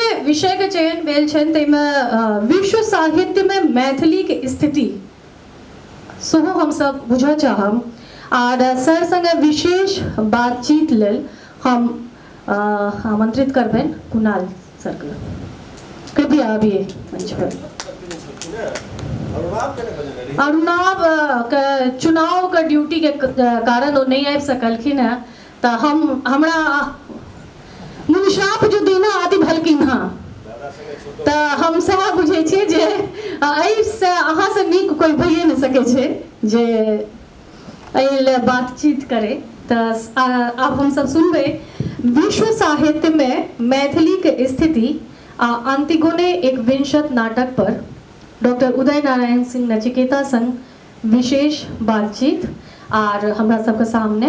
जे विषय के चयन भेल छन तैमे विश्व साहित्य में मैथिली के स्थिति सेहो हम सब बुझऽ चाहब और सर संगे विशेष बातचीत लेल हम आमंत्रित करबेन कुणाल सर के। कृपया अभी मंच पर। अरुणाव के चुनाव के ड्यूटी के कारण वो नहीं आबि सकलखिन है, तो हमरा मुनिशाप जो दीना आदि भलकिन हाँ, तो हम सह बुझे छियै जे एहिसँ अहाँ से नीक कोई भइए नहीं सके छे जे एहि बातचीत करे। तो अब हम सब सुनबे विश्व साहित्य में मैथिली के स्थिति आ अंतिगुणे एक विंशत नाटक पर डॉक्टर उदय नारायण सिंह नचिकेता संग विशेष बातचीत। और हमरा सबके सामने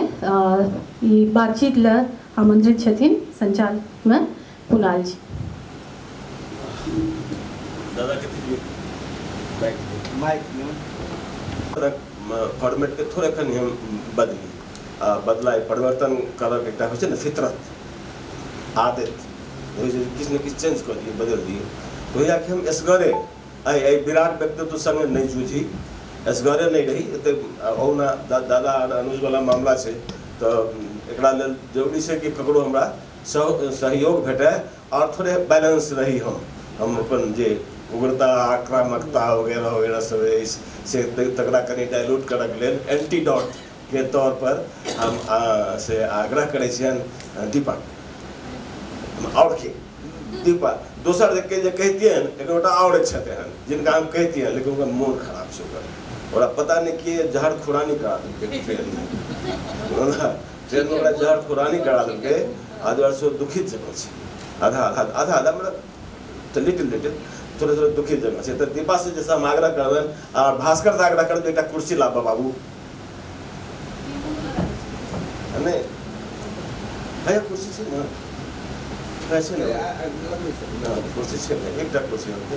ई बातचीत ल आमंत्रित छथिन संचालक में कुणाल जी। दादा के माइक फॉर्मेट के थोड़े कनी हम बदला परिवर्तन करक एकटा होइ छै ने फितरत आदत किछु ने किछु चेंज कर दिए बदल दिए। होइया कि हम असगरे आई विराट व्यक्तित्व संग नहीं जूझी, असगरे नहीं रही औना दादा अनुज वाला मामला छै, तो एकरा लेल जरूरी छै कि ककरो हमरा सहयोग भेटे और थोड़े बैलेंस रही। हम अपन जे उग्रता आक्रामकता वगैरह वगैरह सब से तकरा कनी डायलूट करक लेल एंटीडोट के तौर पर हम से आग्रह करे छियन दीपक और के दीपक दोसर के जे कहतियन एकटा और छते हन जिनका हम कहतियन लेकिन उनका मूड खराब छै ओकरा पता नहीं कि जहर खुरानी करा देलकै ट्रेन में जहर खुरानी करा देलकै आज वर्षो दुखित जगह छै आधा मतलब तो लिटिल थोड़े थोड़े दुखित जगह छै। तो दीपा से जैसा हम आग्रह करबेन और भास्कर से आग्रह करबे एकटा कुर्सी लाबा बाबू नहीं है कुर्सी छै ना कैसे ना कुर्सी छै एकटा कुर्सी होते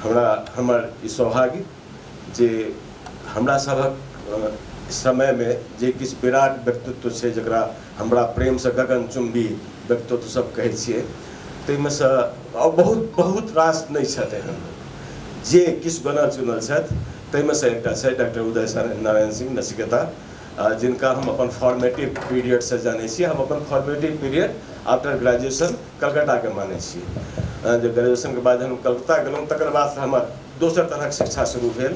हमरा हमर ई सौभाग्य जे हमरा सबक समय में जे किछु विराट व्यक्तित्व छै जकरा हमरा प्रेम से गगनचुंबी व्यक्तित्व सब कहै छियै, ताहिमे से बहुत बहुत रास नहीं छथि एहन जे किछु बनल चुनल छथि। ताहिमे से एकटा छै डॉक्टर उदय नारायण सिंह नचिकेता, जिनका हम अपन फॉर्मेटिव पीरियड से जाने छियै। हम अपन formative period after graduation Calcutta के माने छियै। जब ग्रेजुएशन के बाद हम कलकत्ता गेलहुँ तकर बाद हमर दोसर तरह शिक्षा शुरू भेल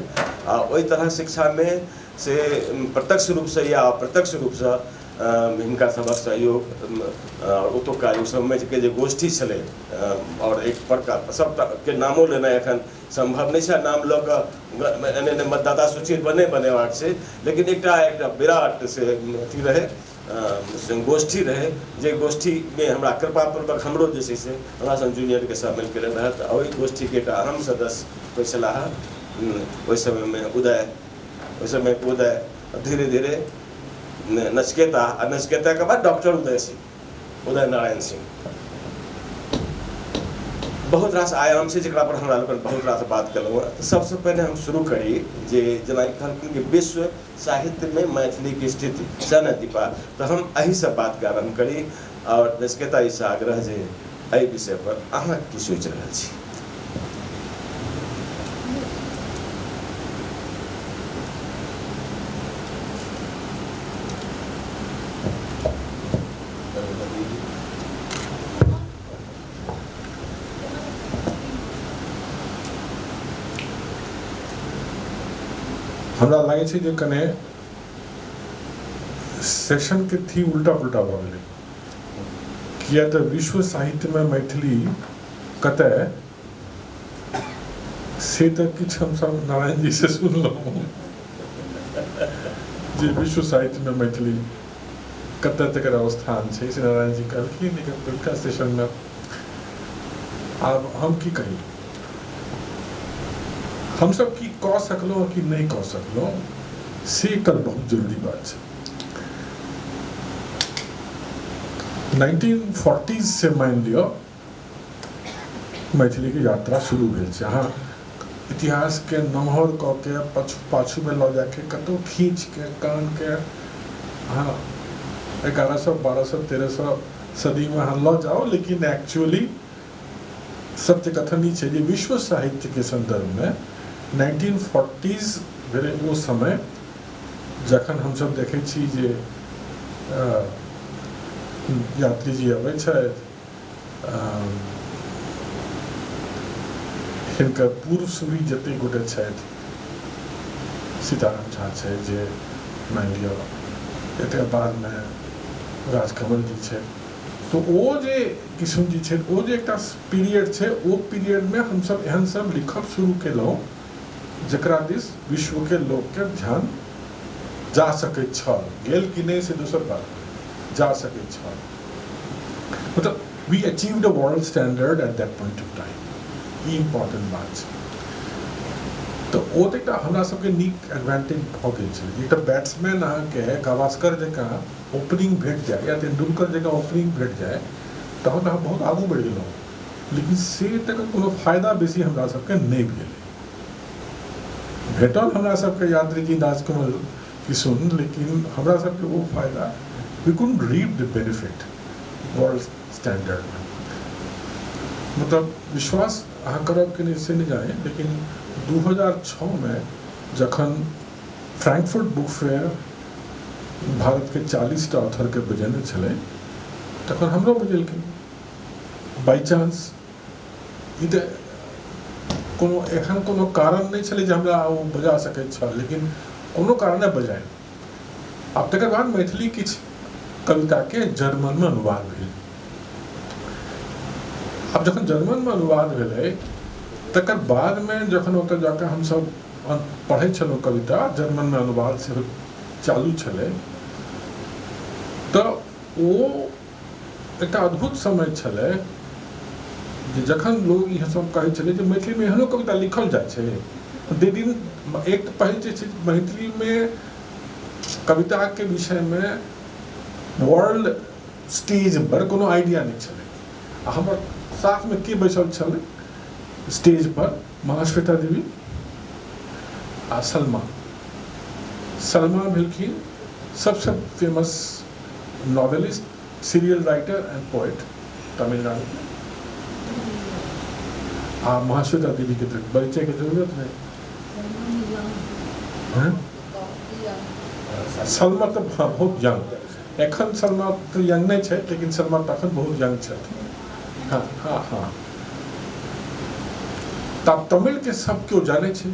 आ ओहि तरह शिक्षा में से प्रत्यक्ष रूप से या अप्रत्यक्ष रूप से हिनका सबक सहयोग ओतुका समय के जे गोष्ठी छलै और एक प्रकार सब के नामो लेना एखन संभव नहीं है, नाम लऽ कऽ एने मतदाता सूची बनेबाक छै, लेकिन एकटा विराट से अथी रहे गोष्ठी रहे जे गोष्ठी में हमरा कृपापूर्वक हमरो जे छै से हमरा सन जूनियर के शामिल केने रहत। ओहि गोष्ठी के एकटा अहम सदस्य कोई छलाह ओहि समय में उदय धीरे धीरे नचिकेता आ नचिकेता के बाद डॉक्टर उदय नारायण सिंह बहुत रास आयाम से जकरा पर हमरा लोगन बहुत रास बात कलहुँ। सबसे पहले हम शुरू करी जे जेना कहलखिन कि विश्व साहित्य में मैथिली की स्थिति सन दीपा, तो हम एही सब बात के आरम्भ करी और नचिकेता ई आग्रह जे एहि विषय पर अहाँ की सोचि रहल छी। हमरा लगे छै जे कने सेशन के थी उल्टा पुल्टा भ गेलै, किया तऽ विश्व साहित्य में मैथिली कतय से तऽ किछु हमसब नारायण जी से सुनलहुँ जे विश्व साहित्य में मैथिली कतय तकर अवस्थान छै से नारायण जी कहलखिन लेकिन पहिलका सेशन में। आब हम की कही, हम सब की कह सकलो कि नहीं कह सकलो से कल बहुत जरूरी बात है। 1940s से मान लियो मैथिली की यात्रा शुरू भेल छै। अहाँ इतिहास के नमहर क के पाछू में लऽ जाके कतौ खींच के कान के हाँ 1100 1200 1300 सदी में हाँ लऽ जाओ, लेकिन एक्चुअली सत्य कथन ई छै जे विश्व साहित्य के संदर्भ में 1940s भेलै वो समय जखन हमसब देखै छी जे यात्री जी अबै छथि, हिनकर पूर्व सूरी जते गोटे छथि, सीताराम झा छै जे मानि लिअ एकर बाद में राजकमल जी छै, तो वो जे किशुन जी छै वो जे एकटा पीरियड छै, वो पीरियड में हमसब एहन सब लिखब शुरू केलहुँ जकरा दिस विश्व के लोग के ध्यान जा सकैत छल, गेल कि नहीं से दोसर बात, जा सकैत छल, मतलब we achieved a world standard at that point of time, E important बात छै। तो ओ तऽ एकटा हमरा सबके नीक एडवांटेज भऽ गेल छै, एकटा बैट्समैन अहाँके गावस्कर जकाँ ओपनिंग भेट जाए या तेंदुलकर जकाँ ओपनिंग भेट जाए तहन अहाँ बहुत आगू बढ़ि गेलहुँ, लेकिन से तकर कोनो फायदा बेसी हमरा सबके नहि भेलै। भेटल हमरा सबके यात्री जी राजकमल किशुन, लेकिन हमरा सबके वो फायदा we couldn't reap the benefit world standard में। मतलब विश्वास अहाँ करब कि नहीं से नहीं जाने, लेकिन 2006 में जखन फ्रैंकफर्ट बुक फेयर भारत के 40टा ऑथर के बजेने छलै तखन हमरो बजेलखिन बाई चांस। ई तऽ कोनो एहन कोनो कारण नहीं छलै जे हमरा ओ बजा सकैत छल, लेकिन कोनो कारणे बजाय। आब तकर बाद मैथिली किछु कविता के जर्मन में अनुवाद भेल। अब जखन जर्मन में अनुवाद भेलै तकर बाद में जखन ओतऽ जाके हमसब पढ़ै छलहुँ कविता, जर्मन में अनुवाद से चालू छलै, तऽ ओ एकटा अद्भुत समय छलै जे जखन लोग ई सब कहै छलै जे मैथिली में एहनो कविता लिखल जाइ छै। एक तऽ पहिल जे छै मैथिली में कविता के विषय में वर्ल्ड स्टेज पर कोनो आइडिया नहीं छलै। हमर साथ में के बैसल छलै स्टेज पर, महाश्वेता देवी आ सलमा। सलमा भेलखिन सबसे famous novelist, serial writer and poet Tamil Nadu के। आ महाश्वेता देवी के तो परिचय के जरूरत नहीं। सलमा तो बहुत यंग, एखन सलमा तो यंग नहीं है, लेकिन सलमा तखन बहुत यंग छथि। हाँ हाँ हाँ, तब तमिल के सब क्यों जाने छे,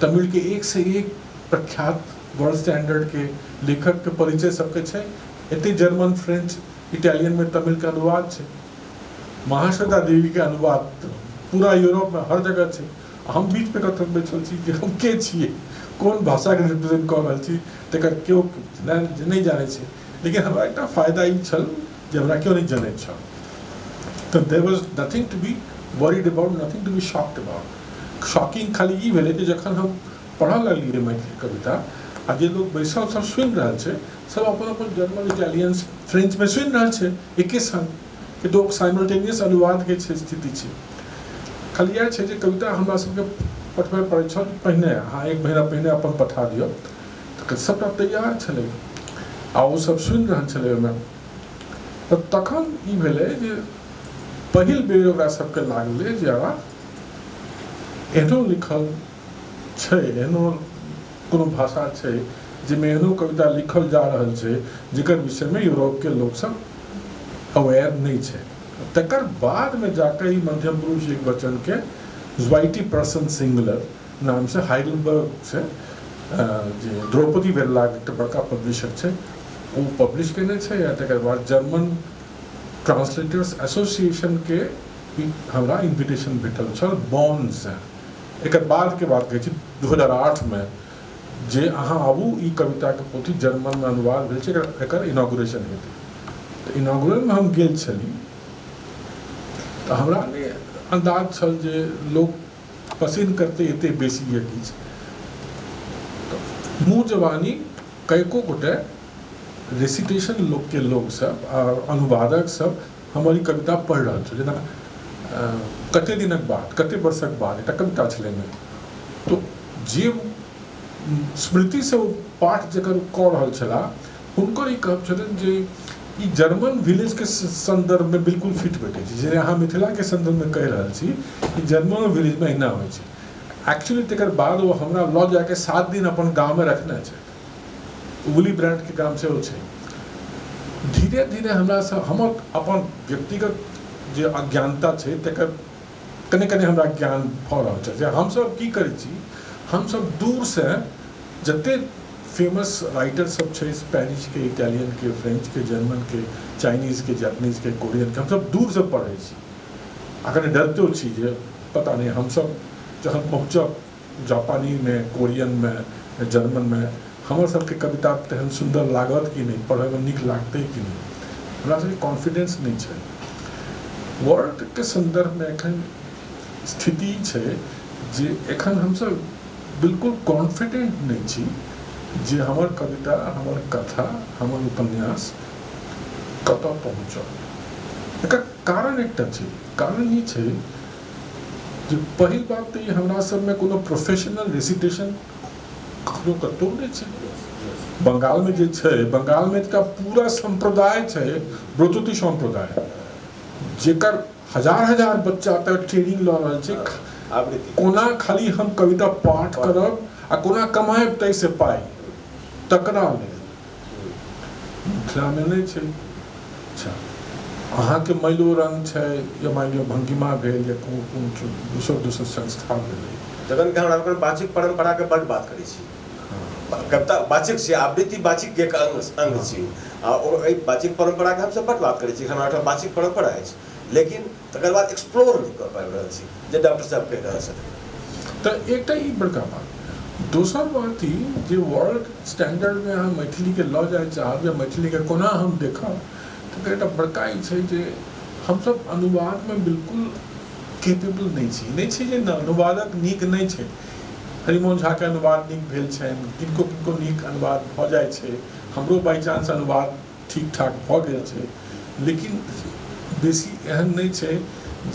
तमिल के एक से एक प्रख्यात वर्ल्ड स्टैंडर्ड के लेखक के परिचय सबके छे। एते जर्मन, फ्रेंच, इटालियन में तमिल के अनुवाद छे। महाश्वेता देवी के अनुवाद पूरा यूरोप में हर जगह छे। हम बीच में कतौ बैठल छी जे हम के छिए, कोन भाषा के रिप्रेजेंट कर रहल छी, तकर क्यों नहीं जाने छे। लेकिन हमरा एकटा फायदा ई छल जे हमरा क्यों नहीं जाने छल। तो there was nothing to be worried about, nothing to be shocked about. Shocking खाली ई भेलै जे जखन हम पढ़ऽ लगलिए मैथिली कविता, आ जे लोग बैसल सब सुनि रहल छै, सब अपन अपन जर्मन, इटालियन, फ्रेंच में सुनि रहल छै एके संग, कि दो साइमल्टेनियस अनुवाद के छै स्थिति छै। खाली इएह छै जे कविता हमरा सबके पठबै पड़ै छल पहिने, हाँ एक महीना पहिने अपन पठा दियौ, तऽ सबटा तैयार छलै आ ओ सब सुनि रहल छलै ओहिमे। तऽ तखन ई भेलै जे पहिल बेर ओकरा सबके लागलै जे एहनो लिखल छै, एहनो कोनो भाषा छै जाहिमे एहनो कविता लिखल जा रहल छै जेकर विषय में यूरोप के लोग सब अवेयर नहीं छै। तकर बाद में जाकर ई मध्यम पुरुष एक वचन के ज्वाइटी पर्सन सिंगुलर नाम से हाइडेलबर्ग से जे द्रौपदी वेरला एकटा बड़का पब्लिशर छै ओ पब्लिश केने छै। या तकर बाद जर्मन ट्रांसलेटर्स एसोसिएशन के हमरा इन्विटेशन भेटल छल बॉन से। एकर बाद के बात कहै छी 2008 में जे अहाँ आबू ई कविता के पोथी जर्मन में अनुवाद भेल छै, एकर इनॉग्रेशन हेतै। तऽ इनॉग्रल में हम गेल छली तऽ हमरा ने अंदाज छल जे लोग पसंद करते एते बेसी या किछु। मुँह जवानी कईको गोटे रेसिटेशन लोग सब और अनुवादक सब हमारी कविता पढ़ रहा छे। जेना कते दिनक बाद कते वर्षक बाद एकटा कविता छलै में तो जे स्मृति से ओ पाठ जकर कऽ रहल छलाह हुनकर ई कहब छलनि जे ई जर्मन विलेज के संदर्भ में बिल्कुल फिट बैठे छै जे अहाँ मिथिला के संदर्भ में कहि रहल छी ई जर्मन विलेज में अहिना होइ छै एक्चुअली तकर बाद वो हमरा लऽ जाके 7 दिन अपन गाँव में रखने छै उली ब्रांड के गाम से छै धीरे धीरे हमरा से हमर अपन व्यक्तिगत जे अज्ञानता छै तकर कने कने हमरा ज्ञान भऽ रहल छै जे हमसब की करै छी हमसब दूर से जते फेमस राइटर सब छै स्पेनिश के इटालियन के फ्रेंच के जर्मन के चाइनीज के जापानीज के कोरियन के हमसब दूर से पढ़ै छी अगर डरतो छी जे पता नहीं हमसब जखन पहुँचब जापानी में कोरियन में जर्मन में हमर सबके कविता तेहन सुंदर लागत कि नहीं पढ़े में नीक लागतै कि नहीं हमरा सबके कॉन्फिडेंस नहीं छै वर्ल्ड के संदर्भ में एखन स्थिति छै जे एखन हमसब बिल्कुल कॉन्फिडेंट नहीं छी जे हमर कविता हमर कथा हमर उपन्यास कतऽ पहुँचल एकर कारण एकटा छै कारण ई छै जे पहिल बात तऽ ई हमरा सबमे कोनो प्रोफेशनल रेसिटेशन कखनो कतहु नहि छै बंगाल में जे छै बंगाल में एकटा पूरा संप्रदाय छै ब्रतुति संप्रदाय जेकर हजार हजार बच्चा तक ट्रेनिंग लऽ रहल छै कोना खाली हम कविता पाठ करब आ कोना कमाएब ताहि से पाई तकरा लेल मिथिला में नहीं छै अच्छा अहाँके माइलो रंग छै या मान लिअ भंगिमा भेल या कोनो दोसर संस्था भेलै जखन कि हमरा अपन वाचिक परंपरा के बड़ बात करै छी कविता वाचिक से आवृत्ति वाचिक के अंग छी आ एहि वाचिक परंपरा के हम सब बड़ बात करै छी हमरा ओहिठाम वाचिक परंपरा अछि लेकिन तकर बाद एक्सप्लोर नहीं कर पाबि रहल छी जे डॉक्टर साहब कहि रहल छथिन तऽ एकटा ई बड़का बात दोसर बात ई जे वर्ल्ड स्टैंडर्ड में अहाँ मैथिली के लऽ जाय चाहब या मैथिली के कोना हम देखब तऽ एकटा बड़का ई छै जे हमसब अनुवाद में बिल्कुल कैपेबल नहीं छी जे अनुवादक नीक नहीं छै हरिमोहन झा के अनुवाद नीक भेल छनि किनको किनको नीक अनुवाद भऽ जाइ छै हमरो बाई चांस अनुवाद ठीक ठाक भऽ गेल छै लेकिन बेसी एहन नहीं छै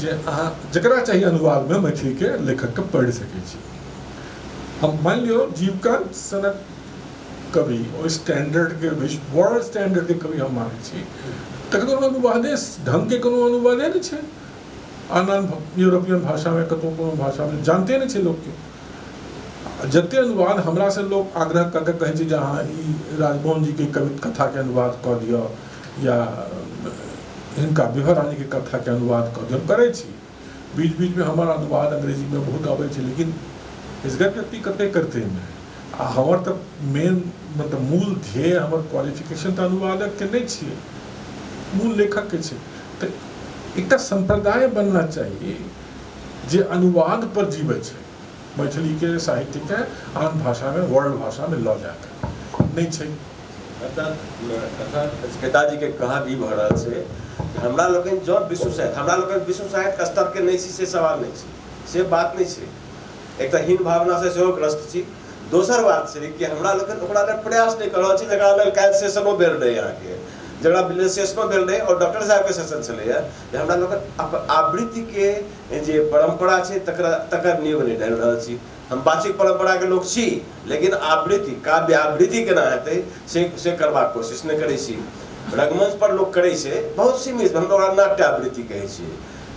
जे अहाँ जकरा चाहिए अनुवाद में मैथिली के लेखक के पढ़ि सकै छी हम मान लियो जीवकांत सनक कवि ओ स्टैंडर्ड के वर्ल्ड स्टैंडर्ड के कवि हम मानै छी तकर अनुवादे ढंग के कोनो अनुवादे नहीं छै आन यूरोपियन भाषा में कतौ कोनो भाषा में जानते नहीं छै लोग के जते अनुवाद हमरा से लोग आग्रह करके कहे छै जे अहाँ ई राजमोहन जी के कथा के अनुवाद कऽ दिअ या हिनका विभा रानी के कथा के अनुवाद कऽ दिअ करै छी बीच बीच में हमारा अनुवाद अंग्रेजी में बहुत आबै छै लेकिन इसगत व्यक्ति कते करते में आ हमर तऽ मेन मतलब मूल ध्येय हमर क्वालिफिकेशन तऽ अनुवादक के नहीं छियै मूल लेखक के छै तऽ एकटा संप्रदाय बनना चाहिए जे अनुवाद पर जीवे छै मैथिली के साहित्य के आन भाषा में वर्ल्ड भाषा में लऽ जाकर नहीं छै अर्थात पिताजी के कहा भी भऽ रहल छै हमरा लोकनि जो विश्व साहित्य हमरा लोकनि विश्व साहित्य स्तर के नहीं छी से सवाल नहीं छै से बात नहीं छै एक तऽ हीन भावना से सेहो ग्रस्त छी दोसर बात छै कि हमरा लोकनि ओकरा लेल प्रयास नहीं कर रहल छी जकरा लेल काल्हि सेशनो भेल रहै अहाँके जकरा सेशनो भेल रहै और डॉक्टर साहब के सेशन छलैया जे हमरा लोकनि आवृत्ति के जे परंपरा छै तकर नींव नहीं डालि रहल छी हम वाचिक परंपरा के लोग छी लेकिन आवृत्ति काव्य आवृत्ति केना हेतै से करबाक कोशिश नहीं करै छी रंगमंच पर लोग करे छै बहुत सीमित हम ओकरा नाट्य आवृत्ति कहै छियै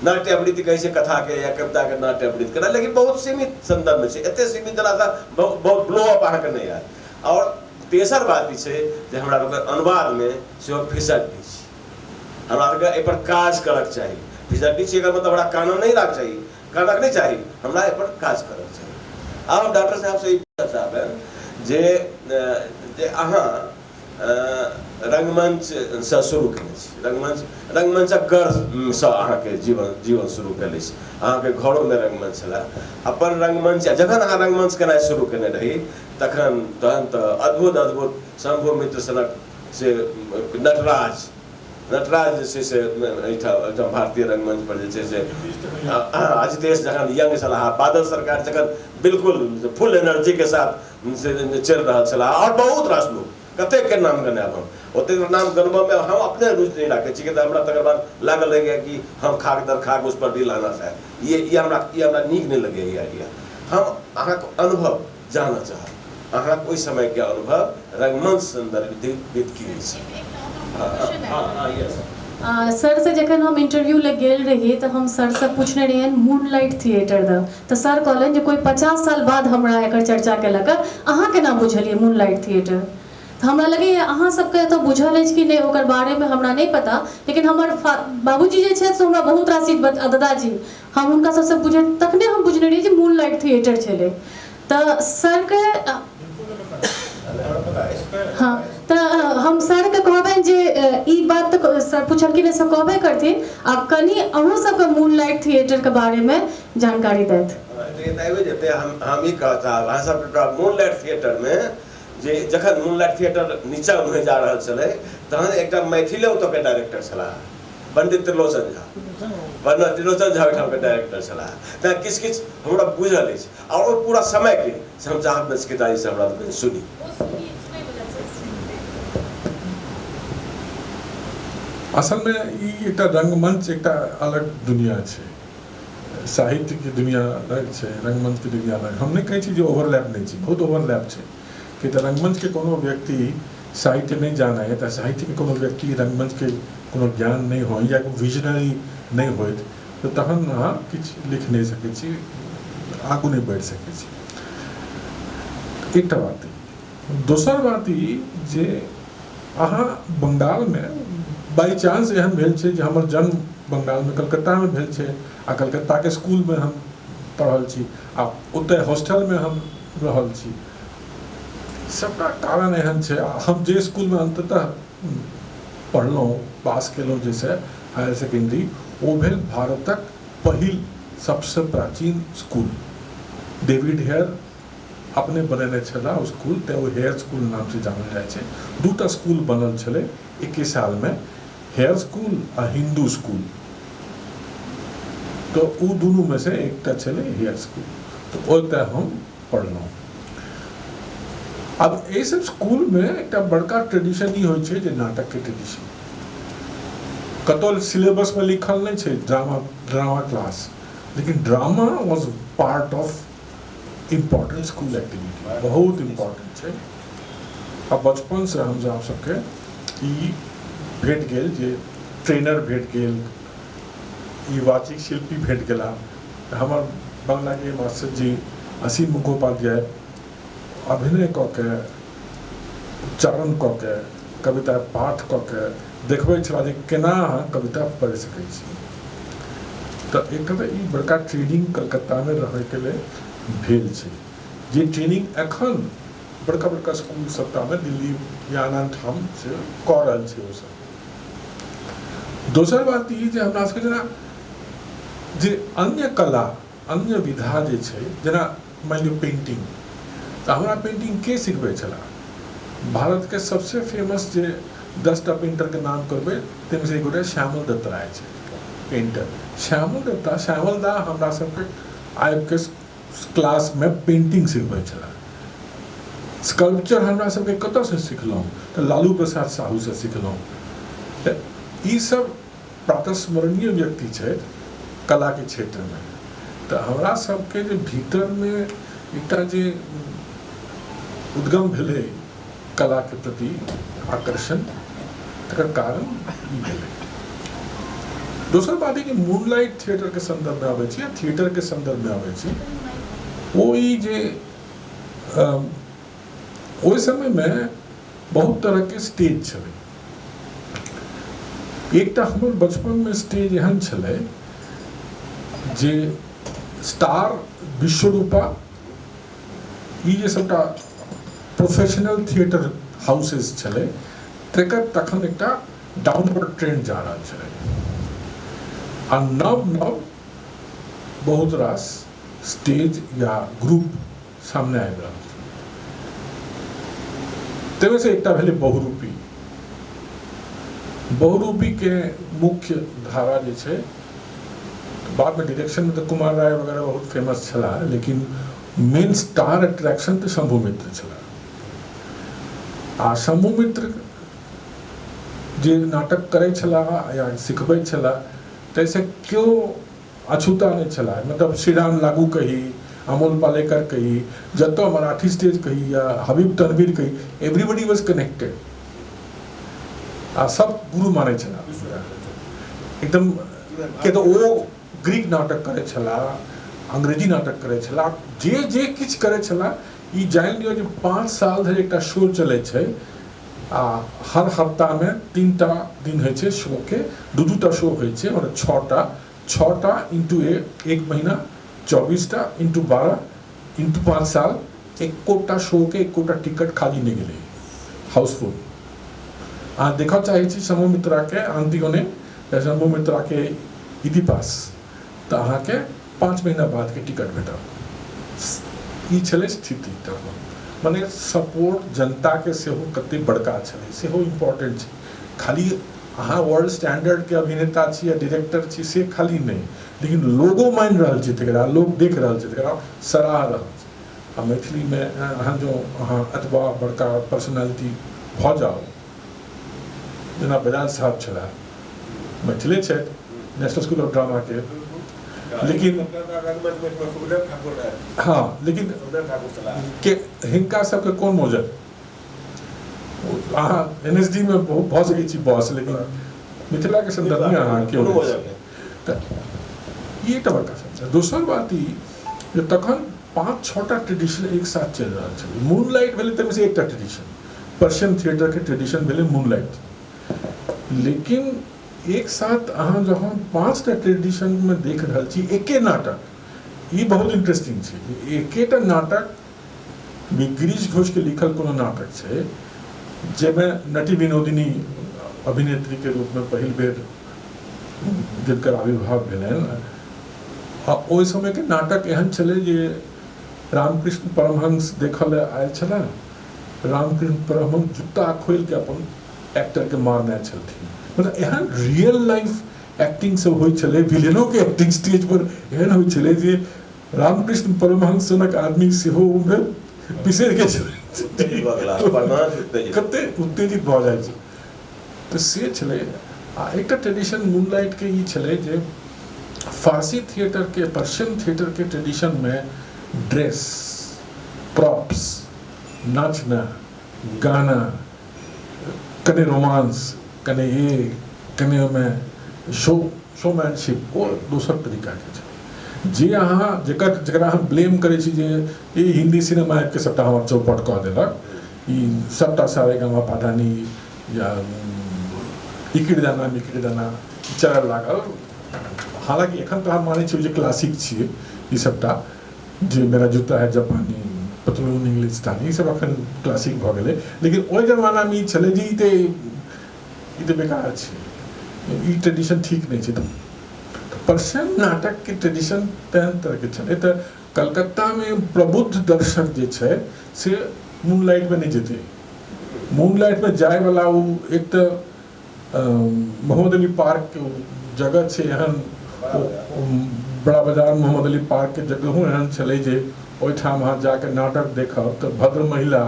नाट्य आवृत्ति कहै छै कथा के या कविता के नाट्य आवृत्ति केना लेकिन बहुत सीमित संदर्भ में छै एते सीमित जेना बहुत ब्लो अप अहाँके नहीं आयत और तेसर बात ई छै जे हमरा लोग अनुवाद में सेहो फिसड्डी छै हमरा लोग एहि पर काज करक चाही फिसड्डी छै एकर मतलब हमरा कानून नहीं राख चाही कानक नहीं चाही हमरा एहि पर काज करक चाही आब हम डॉक्टर साहब से ई पूछना चाहब जे अहाँ रंगमंच से शुरू केने छी रंगमंचक गर्ज से अहाँके जीवन शुरू भेल अछि अहाँके घरों में रंगमंच छला अपन रंगमंच जखन अहाँ रंगमंच केनाइ शुरू केने रही तखन तहन तऽ अद्भुत शंभु मित्र सनक से नटराज जे छै से एहिठाम भारतीय रंगमंच पर जे छै से अजितेश जखन यंग छलाह बादल सरकार जखन बिल्कुल फुल एनर्जी के साथ से चलि रहल छलाह और बहुत रास लोग कतेक के नाम गनाब हम ओते नाम गनबा में हम अपने रुचि नहीं रखे छी कि हमरा तकर बाद लागल रह गया कि हम खाक दर खाक उस पर भी लाना है ये हमरा नीक नहीं लगे ये आइडिया हम अहाँ के अनुभव जाना चाहब अहाँ ओहि समय के अनुभव रंगमंच संदर्भित की सर से जखन हम इंटरव्यू ले गेल रही तो हम सर से पूछने रहिए मूनलाइट थिएटर द तो सर कहलन जे कोई 50 साल बाद हमरा एकर चर्चा केलक अहाँ केना बुझलिए मूनलाइट थिएटर तो हमरा लगे अहाँ सबके तो बुझल अछि कि नहीं ओकर बारे में हमरा नहीं पता लेकिन हमर बाबूजी जे छै से हमरा बहुत राशि दादाजी हम उनका सबसे पूछे तखने हम बुझने रहिए जे मूनलाइट थिएटर छले तो सर के हाँ तो हम सर के कहबे जे ई बात तो सर पूछलखिन से कहबे करथिन अब कनी अहूँ सबके मूनलाइट थिएटर के बारे में जानकारी देत हम ही कहता अहाँ सबके मूनलाइट थिएटर में जे जखन मूनलाइट थिएटर नीचा में जा रहल छलै तहन एकटा मैथिले ओतऽ के डायरेक्टर छलाह पंडित त्रिलोचन झा ओहिठाम के डायरेक्टर छलाह तेँ किछु किछु हमरा बुझल अछि आओर ओ पूरा समय के हम चाहब नचकेतारी से हमरा कनि सुनी असल में ई एकटा रंगमंच एकटा अलग दुनिया छै साहित्य की दुनिया अलग छै रंगमंच की दुनिया अलग हम नहीं कहै छी जे ओवरलैप नहीं छै बहुत ओवरलैप छै कि तऽ रंगमंच के कोनो व्यक्ति साहित्य नहीं जाना है तो साहित्य के कोनो व्यक्ति रंगमंच के कोनो ज्ञान नहीं हो या विजनरी नहीं हो तो तहन अहाँ किछु लिख नहीं सकै छी आगू नहीं बढ़ि सकै छी एकटा बात दोसर बात ई जे अहाँ बंगाल में बाई चांस एहन भेल छै जे हमर जन्म बंगाल में कलकत्ता में भेल छै आ कलकत्ता के स्कूल में हम पढ़ल छी आ ओतय हॉस्टल में हम रहल छी सबटा कारण एहन छै हम जे स्कूल में अंततः पढ़लहुँ पास केलहुँ जैसे हायर सेकेंडरी वो भेल भारतक पहिल सबसे प्राचीन स्कूल डेविड हेयर अपने बनेने छला ओ स्कूल ते वो हेयर स्कूल नाम से जानल जाय छै दूटा स्कूल बनल छले 21 साल में हेयर स्कूल आ हिंदू स्कूल तो उ दोनों में से एकटा छले हेयर स्कूल तो ओतय हम पढ़लहुँ अब ये सब स्कूल में एक बड़का ट्रेडिशन ही होय छै जे नाटक के ट्रेडिशन कतौ सिलेबस में लिखल नहीं छै ड्रामा क्लास लेकिन ड्रामा वाज part of important school activity बहुत इम्पोर्टेंट छै अब बचपन से हम आप सबके ई भेट गेल जे ट्रेनर भेट गेल ई वाचिक शिल्पी भेट गेला हमर बंगला के मास्टर जी असीम मुखोपाध्याय अभिनय कऽ के उच्चारण कऽ के कविता पाठ कऽ के देखबै छला जे केना अहाँ कविता पढ़ि सकै छी तऽ एकटा तऽ ई बड़का ट्रेनिंग कलकत्ता में रहै के लेल भेल छै जे ट्रेनिंग एखन बड़का बड़का स्कूल सबटा में दिल्ली या आन ठाम से कऽ रहल छै ओ सब दोसर बात ई जे हमरा सबके जेना जे अन्य कला अन्य विधा जे छै जेना मानि लिअ पेंटिंग तऽ हमरा पेंटिंग के सिखबै छला भारत के सबसे फेमस जे 10टा पेंटर के नाम करबै ताहिमे से एगोटा श्यामल दत्त राय छै पेंटर श्यामल दा हमरा सबके आबि के क्लास में पेंटिंग सिखबै छला स्कल्पचर हमरा सबके कतऽ से सिखलहुँ तऽ लालू प्रसाद साहू से सिखलहुँ तऽ ई सब प्रातस्मरणीय व्यक्ति छै कला के क्षेत्र में तऽ हमरा सबके जे भीतर में एकटा जे उद्गम भेलै कला के प्रति आकर्षण तकर कारण ई भेलै दोसर बात है कि मूनलाइट थिएटर के संदर्भ में आबै छी या थिएटर के संदर्भ में आबै छी ओ ई जे ओहि समय में बहुत तरह के स्टेज छलै एकटा हमर बचपन में स्टेज एहन छलै जे स्टार विश्वरूपा ई जे सबटा प्रोफेशनल थिएटर हाउसेस छलै तकर तखन एकटा डाउनवर्ड ट्रेंड जा रहल छलै आ नव बहुत रास स्टेज या ग्रुप सामने आबि रहल छै ताहिमे से एकटा भेलै बहुरूपी के मुख्य धारा जे छै बाद में डायरेक्शन में तो कुमार राय वगैरह बहुत फेमस छला लेकिन मेन स्टार अट्रैक्शन तो शंभु मित्र छला आ समूह मित्र जे नाटक करे छला या सिखबै छला तैसे क्यों अछूता नहीं छला, मतलब श्री राम लागू कही, अमोल पालेकर कही, जतो मराठी स्टेज कही या हबीब तनवीर कही, एवरीबडी वाज कनेक्टेड। आ सब गुरु माने छला एकदम के तो वो ग्रीक नाटक करे छला, अंग्रेजी नाटक करे छला, जे जे किछ करे छला। ई जान लियो जे 5 साल धरि एकटा शो चले छै आ हर हफ्ता में 3टा दिन है छे शो के, 2-2टा शो है छे और 6टा इंटू एक महीना 24टा इंटू 12 इंटू 5 साल, एक कोटा शो के एक कोटा टिकट खाली नहीं गेले, हाउसफुल। आ देखा चाहे छी समूह मित्रा के आंतियों समूह मित्रा के इतिहास तो अहाँ के 5 महीना बाद के टिकट भेटा। ई छले स्थिति तब माने सपोर्ट जनता के सेहो कते बड़का छले, सेहो इम्पोर्टेंट छै। खाली अहाँ वर्ल्ड स्टैंडर्ड के अभिनेता छी या डायरेक्टर छी से खाली नहीं, लेकिन लोगो मान रहल छै, तकरा लोग देख रहल छै, तकरा सराह रहल छै। आ मैथिली में अहाँ जो अहाँ अथवा बड़का पर्सनालिटी भ जाओ, जेना बजाज साहब छला, मैथिले छै, नेशनल स्कूल ऑफ ड्रामा के, लेकिन हाँ लेकिन के हिंका सबके कोन मौजर अहाँ एनएसडी में बहुत सके छी बॉस, लेकिन मिथिला के संदर्भ में अहाँ के ये तो बड़का समस्या। दोसर बात ई जे तखन 5-6टा ट्रेडिशन एक साथ चल रहा है। मूनलाइट भेले तमे से एकटा ट्रेडिशन, पर्शियन थिएटर के ट्रेडिशन भेले मूनलाइट, लेकिन एक साथ अहाँ जहाँ 5टा ट्रेडिशन में देख रहा छी एके नाटक, ये बहुत इंटरेस्टिंग छै। एकेटा नाटक गिरीश घोष के लिखल कोनो नाटक छै जेमें नटी विनोदिनी अभिनेत्री के रूप में पहिल बेर जिनकर आविर्भाव भेलैन। आ ओहि समय के नाटक एहन छलै जे रामकृष्ण परमहंस देखल आयल छला, रामकृष्ण परमहंस जूता खोल के अपन एक्टर के मारने छलथिन। मतलब एहन रियल लाइफ एक्टिंग सब होइ छलै, विलेनों के एक्टिंग स्टेज पर एहन होइ छलै जे रामकृष्ण परमहंस सनक आदमी सेहो में बिसरि गेल छलै, कते उत्तेजित भऽ जाइ छै। तऽ से छलै। आ एकटा ट्रेडिशन मूनलाइट के ई छलै जे फारसी थिएटर के, पर्शियन थिएटर के ट्रेडिशन में ड्रेस, प्रॉप्स, नाचना, गाना, कने रोमांस, कने कने में शोमैनशिप और दोसर तरीका के छै जे अहाँ जकरा हम ब्लेम करे छी जे ई हिंदी सिनेमा के सबटा हमर चौपट कऽ देलक, ई सबटा सारेगामा पाधानी या मिकिर दाना चलऽ लागल। हालांकि एखन तो हम मानै छी जे क्लासिक छियै ई सबटा, जे मेरा जूता है जापानी, पतलून इंग्लिस्तानी, ई सब अखन क्लासिक भऽ गेलै। लेकिन ओहि जमाना में ई छलै जे ई तो बेकार छै, ई ट्रेडिशन ठीक नहीं छै। पर्शियन नाटक के ट्रेडिशन तेहन तरह के छलै। तऽ कलकत्ता में प्रबुद्ध दर्शक जे छै से मूनलाइट में नहीं जेतै। मूनलाइट में जाय वाला वो एक तो मोहम्मद अली पार्क के जगह छै एहन, बड़ा बाजार मोहम्मद अली पार्क के जगह एहन छलै जे ओहिठाम अहाँ जाके नाटक देखब तऽ भद्र महिला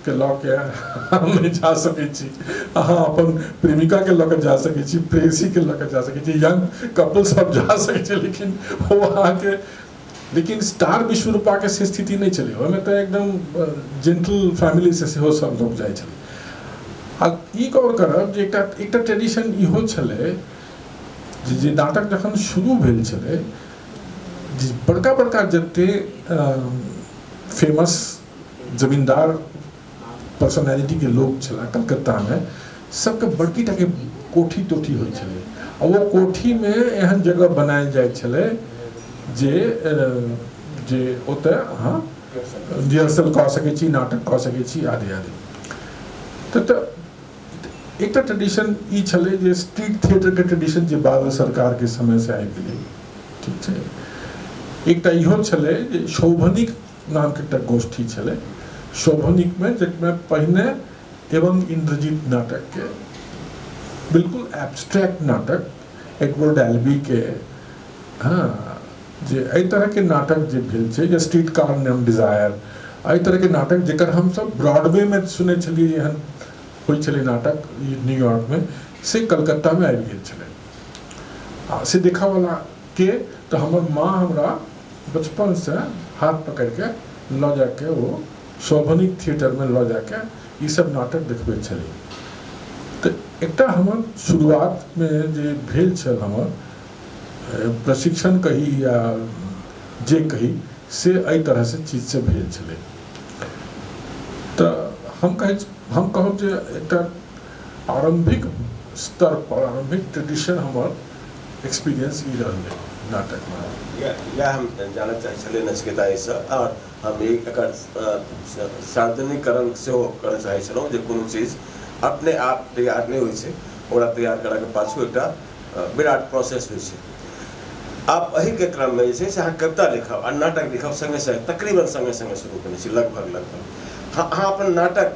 के लऽ के अहाँ नहीं जा सकै छी, अहाँ अपन प्रेमिका के लऽ के जा सकै छी, प्रेयसी के लऽ के जा सकै छी, यंग कपल सब जा सकै छै, लेकिन वो अहाँके लेकिन स्टार विश्वरूपा के से स्थिति नहीं चले। ओहिमे तऽ एकदम जेंटल फैमिली से सेहो सब लोग जाइ छलै। आ ई गौर करब जे एकटा ट्रेडिशन इहो छलै जे नाटक जखन शुरू भेल छलै, जे बड़का बड़का जते फेमस जमींदार पर्सनैलिटी के लोग छला कलकत्ता में, सबके बड़की टा के कोठी तोठी होइ छलै। आ वो कोठी में एहन जगह बनायल जाइ छलै जे ओतऽ अहाँ रिहर्सल कऽ सकै छी, नाटक कऽ सकै छी, आदि आदि। तऽ एकटा ट्रेडिशन ई छलै जे स्ट्रीट थिएटर के ट्रेडिशन जे बादल सरकार के समय से आबि गेलै, ठीक छै। एकटा इहो छलै जे शोभनिक नाम के एकटा गोष्ठी छलै। शोभनिक में जिसमें पहिने एवं इंद्रजीत नाटक के बिल्कुल एब्स्ट्रैक्ट नाटक एडवर्ड एल्बी के, हाँ जे एहि तरह के नाटक जे भेल छै, या स्ट्रीट कार नेम डिजायर, एहि तरह के नाटक जेकर हम सब ब्रॉडवे में सुने छलिए एहन होइ छलै नाटक न्यूयॉर्क में, से कलकत्ता में आबि गेल छलै। से देखा वाला के तो हमर माँ हमरा बचपन से हाथ पकड़ के ल जाके वो शोभनिक थिएटर में ल जाके ई सब नाटक देखबे छलै। तो एकटा हमर शुरुआत में जे भेल छल हमर प्रशिक्षण कही या जे कही से एहि तरह से चीज से भेल छलै। तो हम कहब जे एकटा आरंभिक स्तर पर आरंभिक ट्रेडिशन हमर एक्सपीरियंस ई रहलै नाटक में। या हम जानना चाहे नचिकेता से, और हम एकर सार्वजनिकरण से करना चाहे जे कोनो चीज अपने आप तैयार नहीं होइ छै, ओकरा तैयार करा के पाछू एकटा विराट प्रोसेस होइ छै। आप एही के क्रम में जे छै अहाँ कविता लिखब आ नाटक लिखब संगे संगे तकरीबन संगे संगे शुरू करने छी, लगभग हाँ अपन नाटक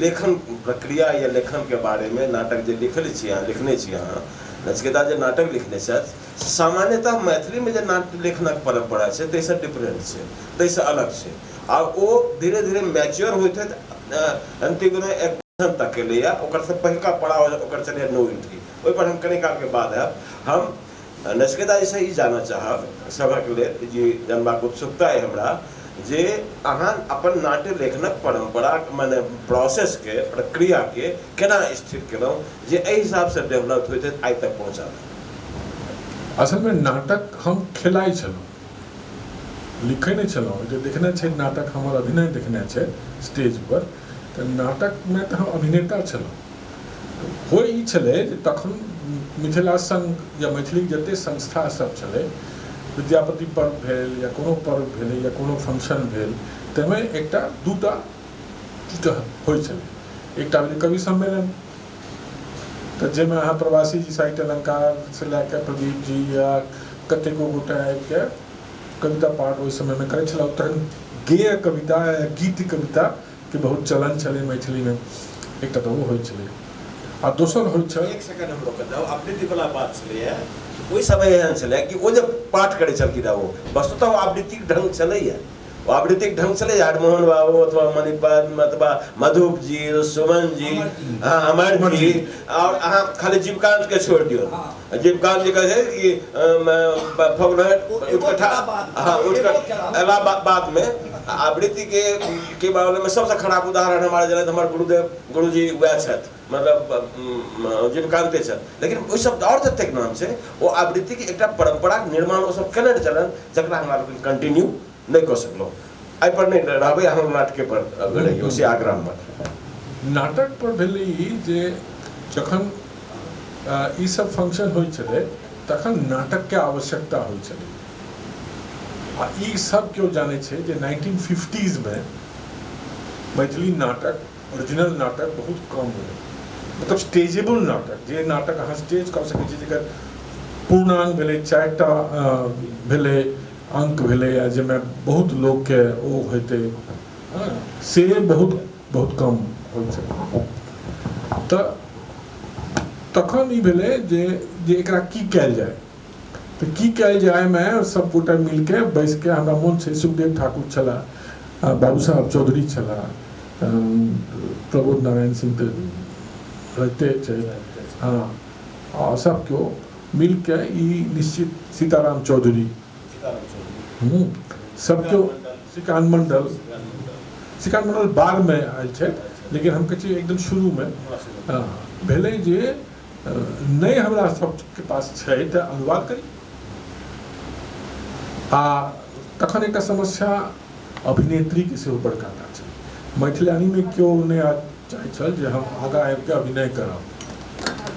लेखन प्रक्रिया या लेखन के बारे में नाटक जे लिखले छी अहाँ लिखने छी अहाँ नचिकेता जे नाटक लिखने छथि सामान्यतः मैथिली में जे नाटक लेखनक परंपरा छै ताहिसँ डिफरेंट छै, ताहिसँ अलग छै। आ ओ धीरे धीरे मैच्योर होइत अंतिम में एक्शन तक के लिए ओकर से पहिलका पड़ाव ओकर चले नो एंट्री, ओहि पर हम कनी काल के बाद आयब। हम नचिकेता जी से ई जानना चाहब सभक लेल जे जानबाक उत्सुकता है हमरा जे अहाँ अपन नाट्य लेखनक परंपरा माने प्रोसेस के प्रक्रिया के केना स्थिर केलहुँ जे एहि हिसाब से डेवलप होइत आइ तक पहुँचल। असल में नाटक हम खेलाइ छलहुँ, लिखे नहीं छलहुँ। जे देखने छै नाटक हमर अभिनय देखने छै स्टेज पर, तो नाटक में तो हम अभिनेता छलहुँ। हो ई छलै जे तखन मिथिला संघ या मैथिली जते संस्था सब छलै, विद्यापति पर्व भेल या कोनो पर्व भेलै या कोनो फंक्शन भेल, ताहिमे एकटा दूटा होइ छलै। एकटा भेलै कवि सम्मेलन, तो जाहिमे अहाँ प्रवासी जी साहित्य अलंकार से लैके प्रदीप जी या कतेको गोटा आबि के कविता पाठ ओहि समय में करै छलै। तखन गेय कविता या गीत कविता के बहुत चलन छलै मैथिली में, एकटा तो वो होइ छलै। आ दोसर होइ छल, एक सेकंड हम रोक जाओ, आवृत्ति वाला बात छलै ओहि समय एहन छलै कि ओ जब पाठ करै छलखिन ओ वस्तुतः वो आवृत्तिक ढंग छलैया, वो आवृत्तिक ढंग छलै। हरमोहन बाबू अथवा मणिपद अथवा मधुप जी, सुमन जी, अमर जी, और अहाँ खाली जीवकांत के छोड़ दियो। जीवकांत जी कहे कि इलाहाबाद में आवृत्ति के मामले में सबसे खराब उदाहरण हमारे जनत हमारे गुरुदेव गुरुजी वह छथि, मतलब जीवकांते छथि। लेकिन ओहि सब और जतेक नाम छै ओ आवृत्ति के एकटा परंपरा निर्माण ओ सब केने चलन जकरा हमरा कंटिन्यू नहीं कर सकलो। एहि पर नहीं रहबै, हम नाटके पर रहिए उसी आग्रह में। नाटक पर भेलै ई जे जखन ई सब फंक्शन होइ छलै तखन नाटक के आवश्यकता होइ छलै। आ ई सब क्यों जाने छे जे 1950s में मैथिली नाटक ओरिजिनल नाटक बहुत कम भेलै, मतलब स्टेजेबल नाटक जे नाटक अहाँ स्टेज कर सकै छी, जेकर पूर्णांग भेलै 4टा भेलै अंक भेलै या जाहिमे बहुत लोग के ओ होइते से बहुत कम होइ छै। तऽ तखन ई भेलै जे एकरा की कयल जाय, तो की कयल जाय में सब गोटा मिल के बैस के हमरा मोन छै सुखदेव ठाकुर छला, बाबू साहब चौधरी छला, प्रबोध नारायण सिंह तो रहते थे, हाँ, और सब क्यों मिल के ई निश्चित सीताराम चौधरी सब क्यों श्रीकांत मंडल बाद में आयल छै, लेकिन हम कहै एकदम शुरू में भेलै जे नहीं हमरा सबके पास छै तऽ अनुवाद करी। आ तखन एकटा समस्या अभिनेत्री के सेहो बड़का छै, मैथिलानी में क्यों नहीं चाहे छल जे हम आगा आबि के अभिनय करब,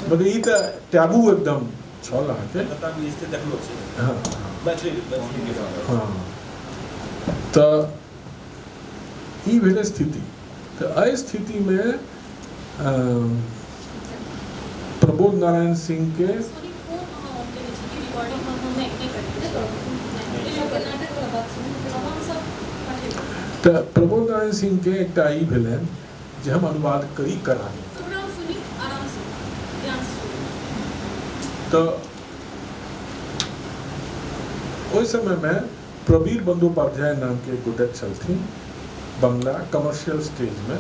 मतलब ई तऽ टैबू एकदम छल अहाँके। हाँ, तऽ ई भेलै स्थिति। तऽ एहि स्थिति में प्रबोध नारायण सिंह के तऽ प्रबोध नारायण सिंह के एकटा ई भेलनि जे हम अनुवाद करी करानी। तऽ ओहि समय में प्रवीर बंदोपाध्याय नाम के गोटे छलथिन, बंगला कमर्शियल स्टेज में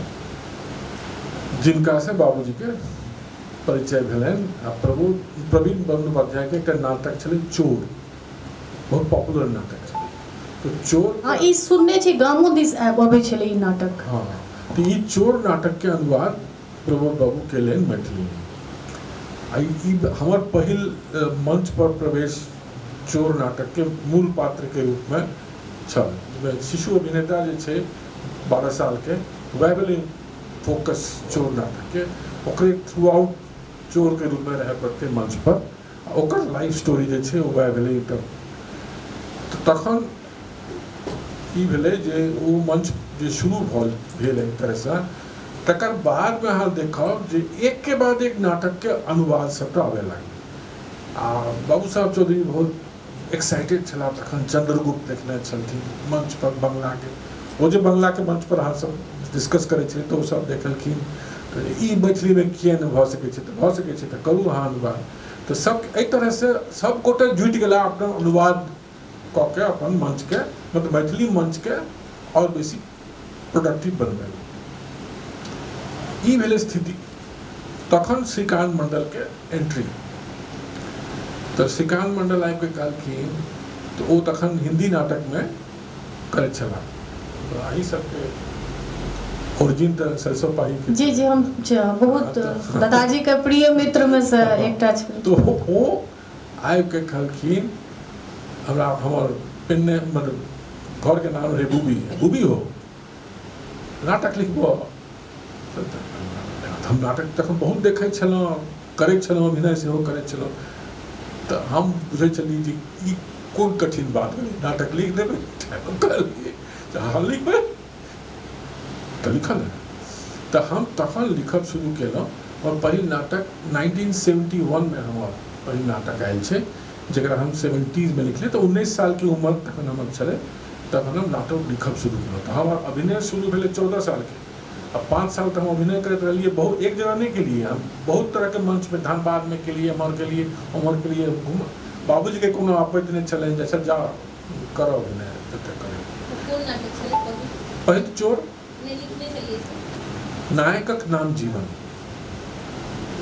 जिनका से बाबूजी के परिचय भेलन प्रवीण बंदोपाध्याय के एक नाटक चले चोर, बहुत पॉपुलर नाटक छलै। तो चोर हाँ ई सुनने छी, गामो दिस अबै छलै ई नाटक। हाँ, तो ई चोर नाटक के अनुवाद प्रमोद बाबू केलन मैथिली में। हमार पहिल मंच पर प्रवेश चोर नाटक के मूल पात्र के रूप में छल। शिशु अभिनेता जे छे 12 साल के वह भेलै फोकस चोर नाटक के, ओकरे थ्रू आउट चोर के रूप में रहे पड़ते मंच पर, ओकर लाइफ स्टोरी जे छे वह भेलै। तो तखन ई भेलै जे ओ मंच जे शुरू भेल एक तरह से, तकर बाद में अहाँ देखब जे एक के बाद एक नाटक के अनुवाद सबटा आबे लागल। बाबू साहब चौधरी बहुत एक्साइटेड छला तखन चंद्रगुप्त देखने छलथिन मंच पर बंगला के, वो जे बंगला के मंच पर अहाँ सब डिस्कस करे छे तो सब देखलखिन तो ई मैथिली में किए न भ सकै छै, तो भ सकै छै तो करू अहाँ अनुवाद। तो सब एक तरह से सब गोटे जुट गेला अपन अनुवाद क के अपन मंच के, मतलब मैथिली मंच के और बेसी प्रोडक्टिव बनबै। ई भेलै स्थिति। तखन श्रीकांत मंडल के एंट्री, तो श्रीकांत मंडल आबि के कहलखिन, तो वो तखन हिंदी नाटक में करे छला। तो अही सबके ओरिजिन तो सरसों पाही के जी जी, हम बहुत दादाजी के प्रिय मित्र में से एकटा छै। तो वो आबि के कहलखिन हमरा हमर पेन्ने मतलब घर के नाम रहे बूबी, बूबी हो नाटक लिखबो। हम नाटक तखन बहुत देखै छलहुँ, करै छलहुँ, अभिनय सेहो करै छलहुँ। तो हम बुझै छलियै जे ई कोन कठिन बात भेलै, नाटक लिख देबै। कहलियै हाँ लिखबै तो लिखल है। तो हम तखन लिखब शुरू केलहुँ और पहिल नाटक 1971 में हमर पहिल नाटक आयल छै, जकरा हम 70s में लिखलियै। तो 19 साल की उम्र तखन हमर छलै, तखन हम नाटक लिखब शुरू केलहुँ। तो हमर अभिनय शुरू भेलै 14 साल के। अब 5 साल तक हम अभिनय करते रहिए, बहुत एक जगह नहीं के लिए, हम बहुत तरह के मंच में धनबाद में के लिए, अमर के लिए, उमर के लिए घूम। बाबूजी के कोनो आपत्ति नहीं चले, जैसे जा करो अभिनय पहले चोर नायकक नाम जीवन,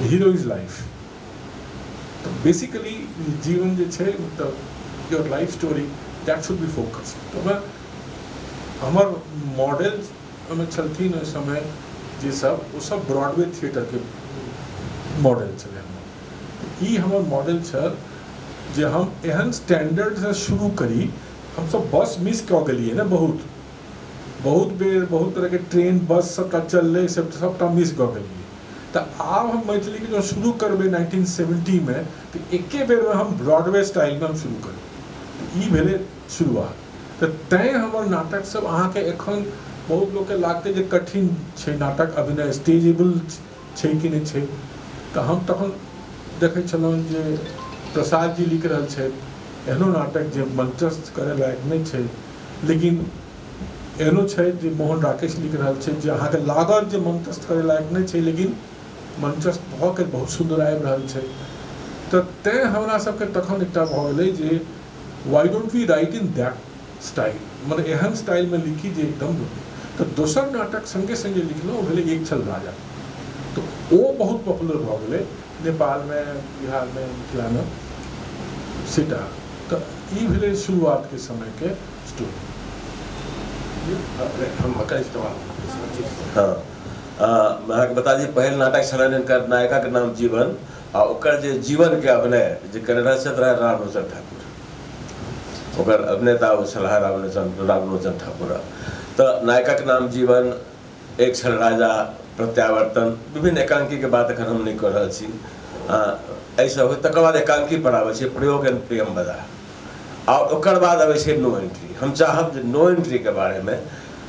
हीरो इज लाइफ। तो बेसिकली जीवन जे छै मतलब your life story that should be focus. तो मैं हमर मॉडल में छलथिन उस समय जे सब वो सब ब्रॉडवे थिएटर के मॉडल छलै हमर। ई हमर मॉडल छल जे हम एहन स्टैंडर्ड से शुरू करी। हम सब बस मिस कऽ गेलियै ने, बहुत बेर बहुत तरह के ट्रेन बस सबटा चललै, सबटा मिस कऽ गेलियै। तो आब हम मैथिली के जो शुरू करबै 1970 में, तो एके बेर में हम ब्रॉडवे स्टाइल में हम शुरू करबै। ई भेलै शुरुआत। तो तैं हमर नाटक सब अहाँके एखन बहुत लोग के लागते जे कठिन छै नाटक अभिनय, स्टेजेबल छै कि नहीं छै। तो हम तखन देखै छलहुँ जे प्रसाद जी लिख रहल छै एहनो नाटक जे मंचस्थ करे लायक नहीं छै, लेकिन एहनो छै जे मोहन राकेश लिख रहल छै जे अहाँके लागत जे मंचस्थ करे लायक नहीं छै, लेकिन मंचस्थ भऽ के बहुत सुंदर आबि रहल छै। तो तैं हमरा सबके तखन एकटा भऽ गेलै जे why don't we write in that style, मतलब एहन स्टाइल में लिखी जे एकदम। तो दोसर नाटक संगे संगे लिखलहुँ, वो भेलै एक छल राजा। तो वो बहुत पॉपुलर भऽ गेलै नेपाल में, बिहार में, मिथिला में सीटा। तो ई भेलै शुरुआत के समय के स्टोरी। हम हाँ अहाँके बता दी पहिल नाटक छलनि हिनकर नायिकाके नाम जीवन, आ ओकर जे जीवन के अभिनय जे कने रहै रामलोचन ठाकुर, ओकर अभिनेता ओ छलाह रामलोचन ठाकुर। तो नायिकाके नाम जीवन, एक छल राजा, प्रत्यावर्तन, विभिन्न एकांकी के बात एखन हम नहीं कऽ रहल छी। एहिसँ हो तकर बाद एकांकी पर आबै छै प्रयोग एंड प्रियम बदा, और ओकर बाद आबै छै नो एंट्री। हम चाहब जे नो एंट्री के बारे में,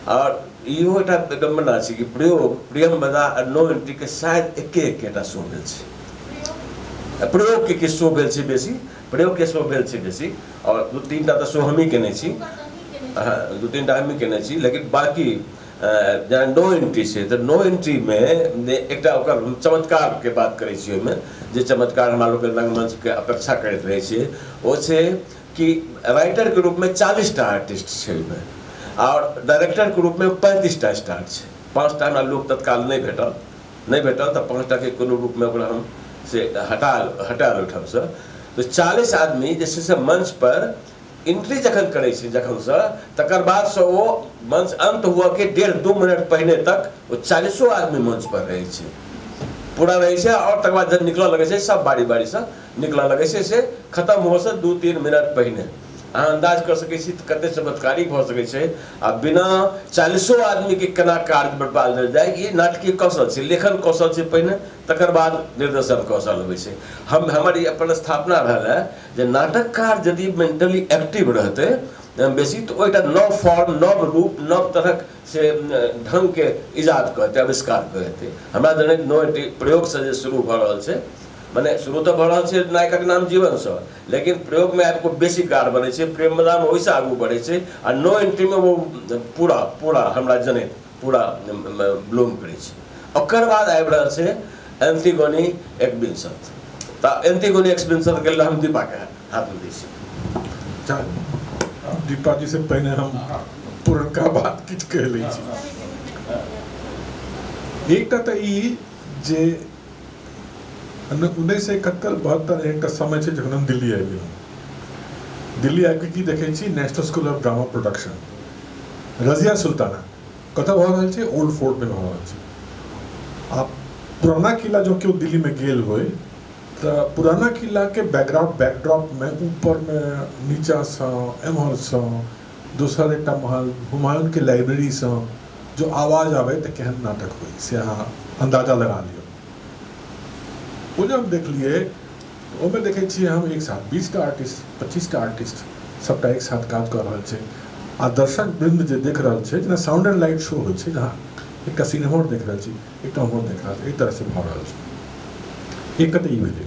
और इहो एकटा विडम्बना छै कि प्रयोग, प्रियम बदा आ नो एंट्री के शायद एकेटा शो भेल छै। प्रयोग के शो भेल छै बेसी, प्रयोग के शो भेल छै बेसी, और 2-3 टा तऽ शो हमही केने छी, 2-3 टा हमही केने छी। लेकिन बाकी जेना नो एंट्री छै, तो नो एंट्री में एकटा ओकर चमत्कार के बात करै छी। ओहिमे जे चमत्कार हमरा लोग रंगमंच के अपेक्षा करैत रहै छियै, ओ छै कि राइटर के रूप में 40 टा आर्टिस्ट छै ओहिमे, और डायरेक्टर के रूप में 35टा स्टार है। 5टा हमरा लोग तत्काल नहीं भेटल तो 5टा के कोनो रूप में ओकरा हम से हटा उठब से तो 40 आदमी जैसे से मंच पर एंट्री जखन करे छै जखन से तकर बाद से वो मंच अंत हुआ के 1.5-2 मिनट पहले तक वो 40 आदमी मंच पर रहे छै, पूरा रहे छै। और तकर बाद जब निकल लगे छै सब बारी से निकल लगे छै से खत्म हो से 2-3 मिनट पहले अहाँ अंदाज कर सकै छी कते चमत्कारिक भ सकै छै। आ बिना 40 आदमी के केना कार्य बर्बाद भेल जाय, ई नाटकीय कौशल छै, लेखन कौशल छै पहिने, तकर बाद निर्देशन कौशल होइ छै। हमर ई अपन स्थापना रहल है जे नाटककार यदि मेंटली एक्टिव रहते बेसी तो ओइटा नव फॉर्म, नव रूप, नव तरह से ढंग के इजाद करते, आविष्कार करते। हमरा जने नो प्रयोग से जे शुरू भ रहल छै, माने शुरू तो भ रहल छै नायकक नाम जीवन से, लेकिन प्रयोग में आपको बेसी गाढ़ बने छै, प्रेम मैदान में वैसे आगू बढ़े छै आ नो एंट्री में वो पूरा हमरा जने पूरा ब्लूम करे छै। ओकर बाद आबि रहल छै एंटीगोनी एक्विंसंत। त एंटीगोनी एक्विंसंत के हम दीपा के हाथ में दै छी। दीपा जी से पहले हम पुरनका बात किछ कह लै छी। एकटा त ई जे 1971-72 एकटा समय छै जखन हम दिल्ली आबि गेलहुँ। दिल्ली आबि की देखै छी national school of drama production Razia Sultana कतऽ भऽ रहल छै, ओल्ड फोर्ट में भऽ रहल छै। आ पुराना किला जो केओ दिल्ली में गेल होय तऽ पुराना किला के बैकड्रॉप में ऊपर में नीचा से एम्हर से दोसर एकटा महल, हुमायूं के लाइब्रेरी से जो आवाज आवे तऽ केहन नाटक होय से अहाँ अंदाजा लगा लियौ। वो जब देख लिए ओमे देखे छियै हम एक साथ 20टा आर्टिस्ट 25टा आर्टिस्ट सबटा एक साथ काज कर रहल छै। आ दर्शक वृंद जे देख रहल छै जेना साउंड एंड लाइट शो होइ छै, जहाँ एकटा सिनेमा देख रहल छी, एकटा उम्हर देख रहल छै, एक तरह से भऽ रहल छै। एक तऽ ई भेलै।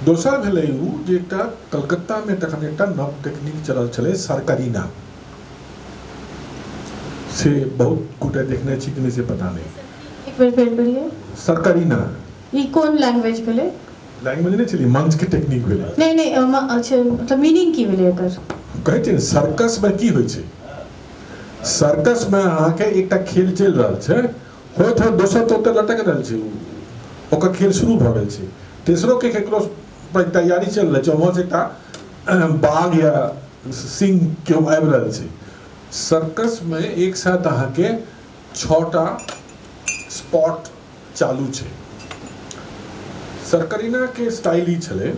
दोसर भेलै उ जे एकटा कलकत्ता में तखन एकटा नव टेक्निक चलल छलै सरकारीना, से बहुत गोटे देखने छी कि नहीं से पता नहीं। एक बेर फेर करिए। सरकारीना ई कोन लैंग्वेज भेलै? लैंग्वेज नहीं चली, मंच के टेक्निक भेलै। नहीं अच्छा मतलब मीनिंग की भेलै एकर? कहै छै सर्कस में की होइ छै, सर्कस में अहाँ के एकटा खेल चल रहल छै, होइत हो दोसर तो लटक रहल छै, ओकर खेल शुरू भऽ गेल छै, तेसरो के केकरो पर तैयारी चल रहल छै, वहाँ से एकटा बाघ या सिंह केओ आबि रहल छै। सर्कस में एक साथ अहाँ के 6टा स्पॉट चालू छै। सरकरीना के स्टाइल ही छले,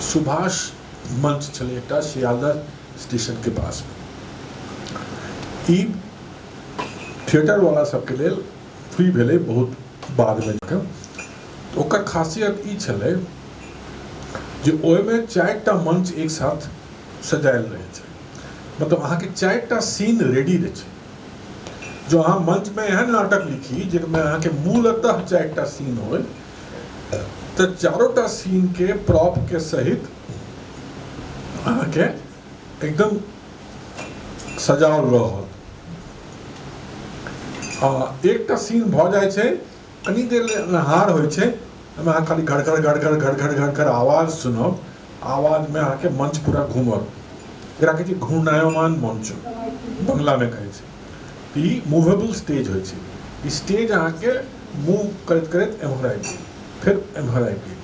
सुभाष मंच छले एकटा शियालदह स्टेशन के पास में। ई थिएटर वाला सबके लेल फ्री भेले बहुत बाद में जाकर। तो ओकर खासियत ई छले जे ओहिमे 4टा मंच एक साथ सजायल रहे छै, मतलब अहाँ के 4टा सीन रेडी रहे छै। जो अहाँ मंच में एहन नाटक लिखी जिसमें अहाँ के मूलतः 4टा सीन हो, तो 4टा सीन के प्रॉप के सहित अहाँ के एकदम सजाओल रहल। एकटा सीन भ जाय छै, कनी देर हार होइ छै, अहाँ खाली घड़ आवाज सुनब, आवाज में अहाँ के मंच पूरा घूमब, एकरा कहै छै घूर्णायमान मंच बंगला में कहै छै। ई मूवेबल स्टेज होइ छै। ई स्टेज अहाँ के मूव करैत करैत एम्हर आबि गेल, फिर एम्हर आबि गेल,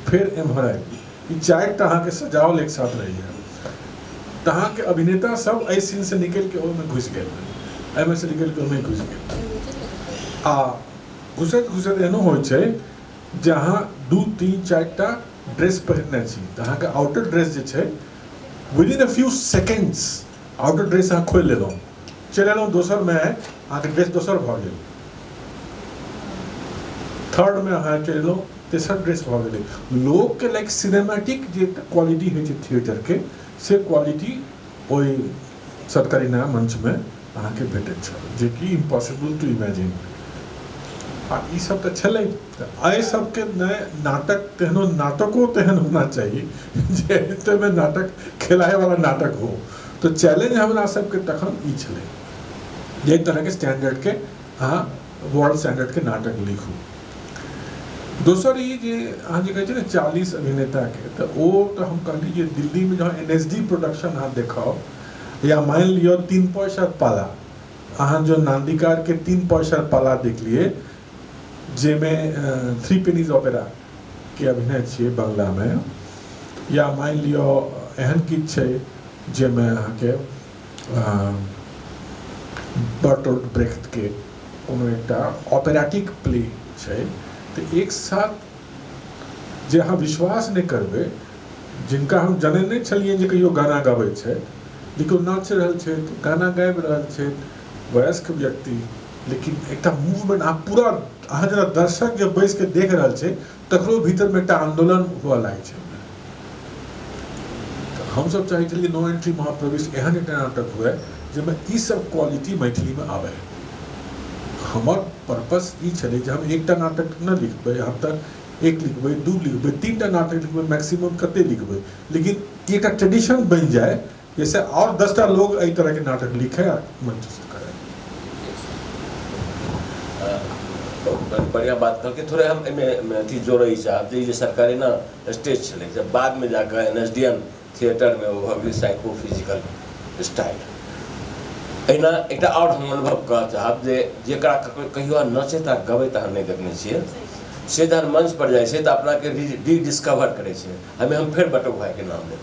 फिर एम्हर आबि गेल। ई 4टा अहाँ के सजावल एक साथ रहैया। तऽ अहाँ के अभिनेता सब एहि सीन से निकल के ओहिमे घुसि गेल, एहिमे से निकल के ओहिमे घुसि गेल। आ घुसैत घुसैत एहनो होइ छै जे अहाँ 2, 3, 4टा ड्रेस पहिरने छी, तऽ अहाँ के आउटर ड्रेस जे छै within a few seconds outer dress अहाँ खोलि लेलहुँ, चलि एलहुँ दोसर में, अहाँ के ड्रेस दोसर भऽ गेल। थर्ड में अहाँ चलि एलहुँ, तेसर ड्रेस भऽ गेलै। लोग के लाइक सिनेमैटिक जे क्वालिटी होइ छै थिएटर के, से क्वालिटी ओहि सरकरीना मंच में अहाँ के भेटैत छल, जे कि इम्पॉसिबल टू इमेजिन। आ ई सब तऽ छलै। एहि सबके नाटक तेहनो नाटको तेहन होना चाहिए जे एतेमे नाटक खेलाए वाला नाटक हो। तो चैलेंज हमरा सबके तखन ई छलै जे तरह के स्टैंडर्ड के अहाँ वर्ल्ड स्टैंडर्ड के नाटक लिखू। दोसर ई जे अहाँ जे कहै छै ने 40 अभिनेता के, तो वो तो हम कहली जे दिल्ली में जहाँ NSD प्रोडक्शन अहाँ देखाओ, या मान लियो 3 पैसा पाला, अहाँ जो नांदीकार के 3 पैसा पाला देख लिए, जेमें 3 पेनीज ऑपेरा के अभिनय छे बांग्ला में, या मान लियो एहन किछ छै जेमें अहाँ के बर्टोल्ट ब्रेख्ट के कोनो एकटा ऑपेरेटिक प्ले छै, तो एक साथ जे अहाँ विश्वास नहीं करबे, जिनका हम जने नहीं छलिए जे कहियो गाना गाबै छै, लेकिन नाच रहल छै, गाना गाबि रहल छै, वयस्क व्यक्ति, लेकिन एकटा मूवमेंट अहाँ पूरा अहाँ जना दर्शक जे बैस के देख रहल छै, तकरो भीतर में एकटा आंदोलन हुआ लागे छै। हम सब चाहे छलिए नो एंट्री महाप्रवेश एहन एकटा नाटक हुए जेमे ई सब क्वालिटी मैथिली में आवे। हमर पर्पस ई छले जे हम एकटा नाटक न लिखबै, हम तक एक लिखबै, 2 लिखबै, 3टा नाटक लिखबै, मैक्सिमम कते लिखबै, लेकिन एकटा ट्रेडिशन बन जाए, जैसे और 10टा लोग एहि तरह के नाटक लिखे आ मंचस्थ करे। बढ़िया बात करके थोड़े हम एमे अथी जोड़े चाहब जे सरकारी ना स्टेज छले, जब बाद में जाकर NSDN थिएटर में वो भगली साइको फिजिकल स्टाइल एना एक और हम अनुभव कह चाहब जे जेकरा कहियो नचे ता गवे ता नहीं देखने छिए, से जहन मंच पर जाए से तो अपना के रीडिस्कवर करे छे। हमें हम फिर बटुक भाई के नाम ले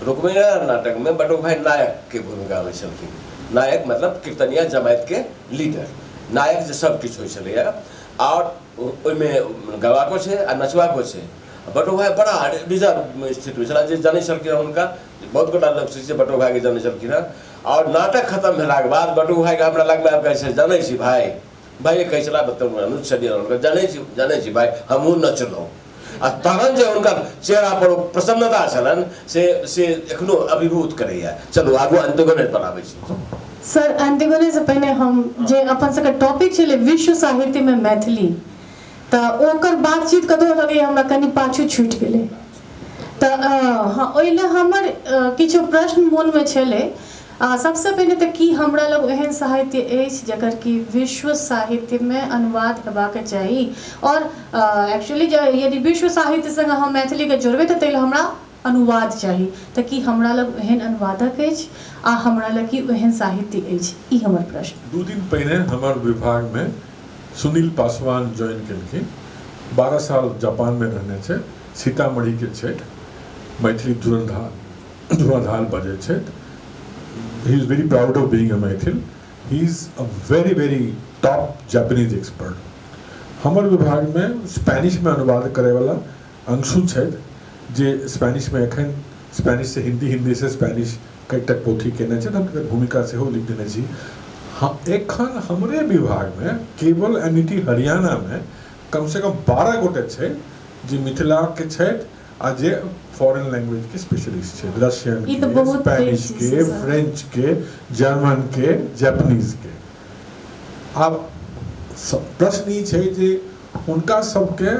रुकमैया नाटक में बटुक भाई नायक के भूमिका में छलखिन। नायक मतलब कीर्तनिया जमात के लीडर, नायक जे सब किछ होय छले, और ओइमे गवाको छे आ नचवाको छे। बटुक भाई बड़ा रिजर्व स्थिति में जे जाने छलखिन, हुनका बहुत गोटा लोग से बटुक भाई के जाने छलखिन, और नाटक खत्म भेला के बाद बटुक भाई के हमरा लगमे आब कहै छै जाने छी भाई, भाई कहै छला बताउ अनुज छलिए हुनका जाने छी भाई हमहूँ नचलहुँ, आ तहन जे हुनका चेहरा पर प्रसन्नता छलन से एखनो अभिभूत करैया। चलू आगू अंतगोने पर आबै छी। सर अंतगोने से पहले हम जे अपन सबके टॉपिक छले विश्व साहित्य में मैथिली, तो ओकर बातचीत कतौ लगे हमरा कनी पाछू छूट गेलै, तो हाँ ओइले हमर किछु प्रश्न मन में छले। सबसे पहले तो कि हमरा लग एहन साहित्य अछि जकर कि विश्व साहित्य में अनुवाद हेबाक चाही, और एक्चुअली यदि विश्व साहित्य संग हम मैथिली के जोड़बै तो तैले हमरा अनुवाद चाही, तो कि हमरा लग एहन अनुवादक अछि आ हमरा लग कि एहन साहित्य अछि, ई हमर प्रश्न। 2 दिन पहले हमर विभाग में सुनील पासवान ज्वाइन केलखिन, 12 साल जापान में रहने छे, सीतामढ़ी के छथि, मैथिली धुरंधार बजै छथि। He is very proud of being a Maithil. He is a very very top Japanese expert. हमर विभाग में स्पेनिश में अनुवाद करे वाला अंशु छथि, जे स्पेनिश में एखन स्पेनिश से हिंदी, हिंदी से स्पेनिश कईटा पोथी केने छथि, हम भूमिका से हो लिख देने छी। हम एखन हमरे विभाग में केवल एमिटी हरियाणा में कम से कम 12 गोटे छे जे मिथिला के छथि आ जे फॉरेन लैंग्वेज के स्पेशलिस्ट छे, रशियन के, स्पेनिश के, फ्रेंच के, जर्मन के, जापानीज के। अब प्रश्न ई छे जे उनका सबके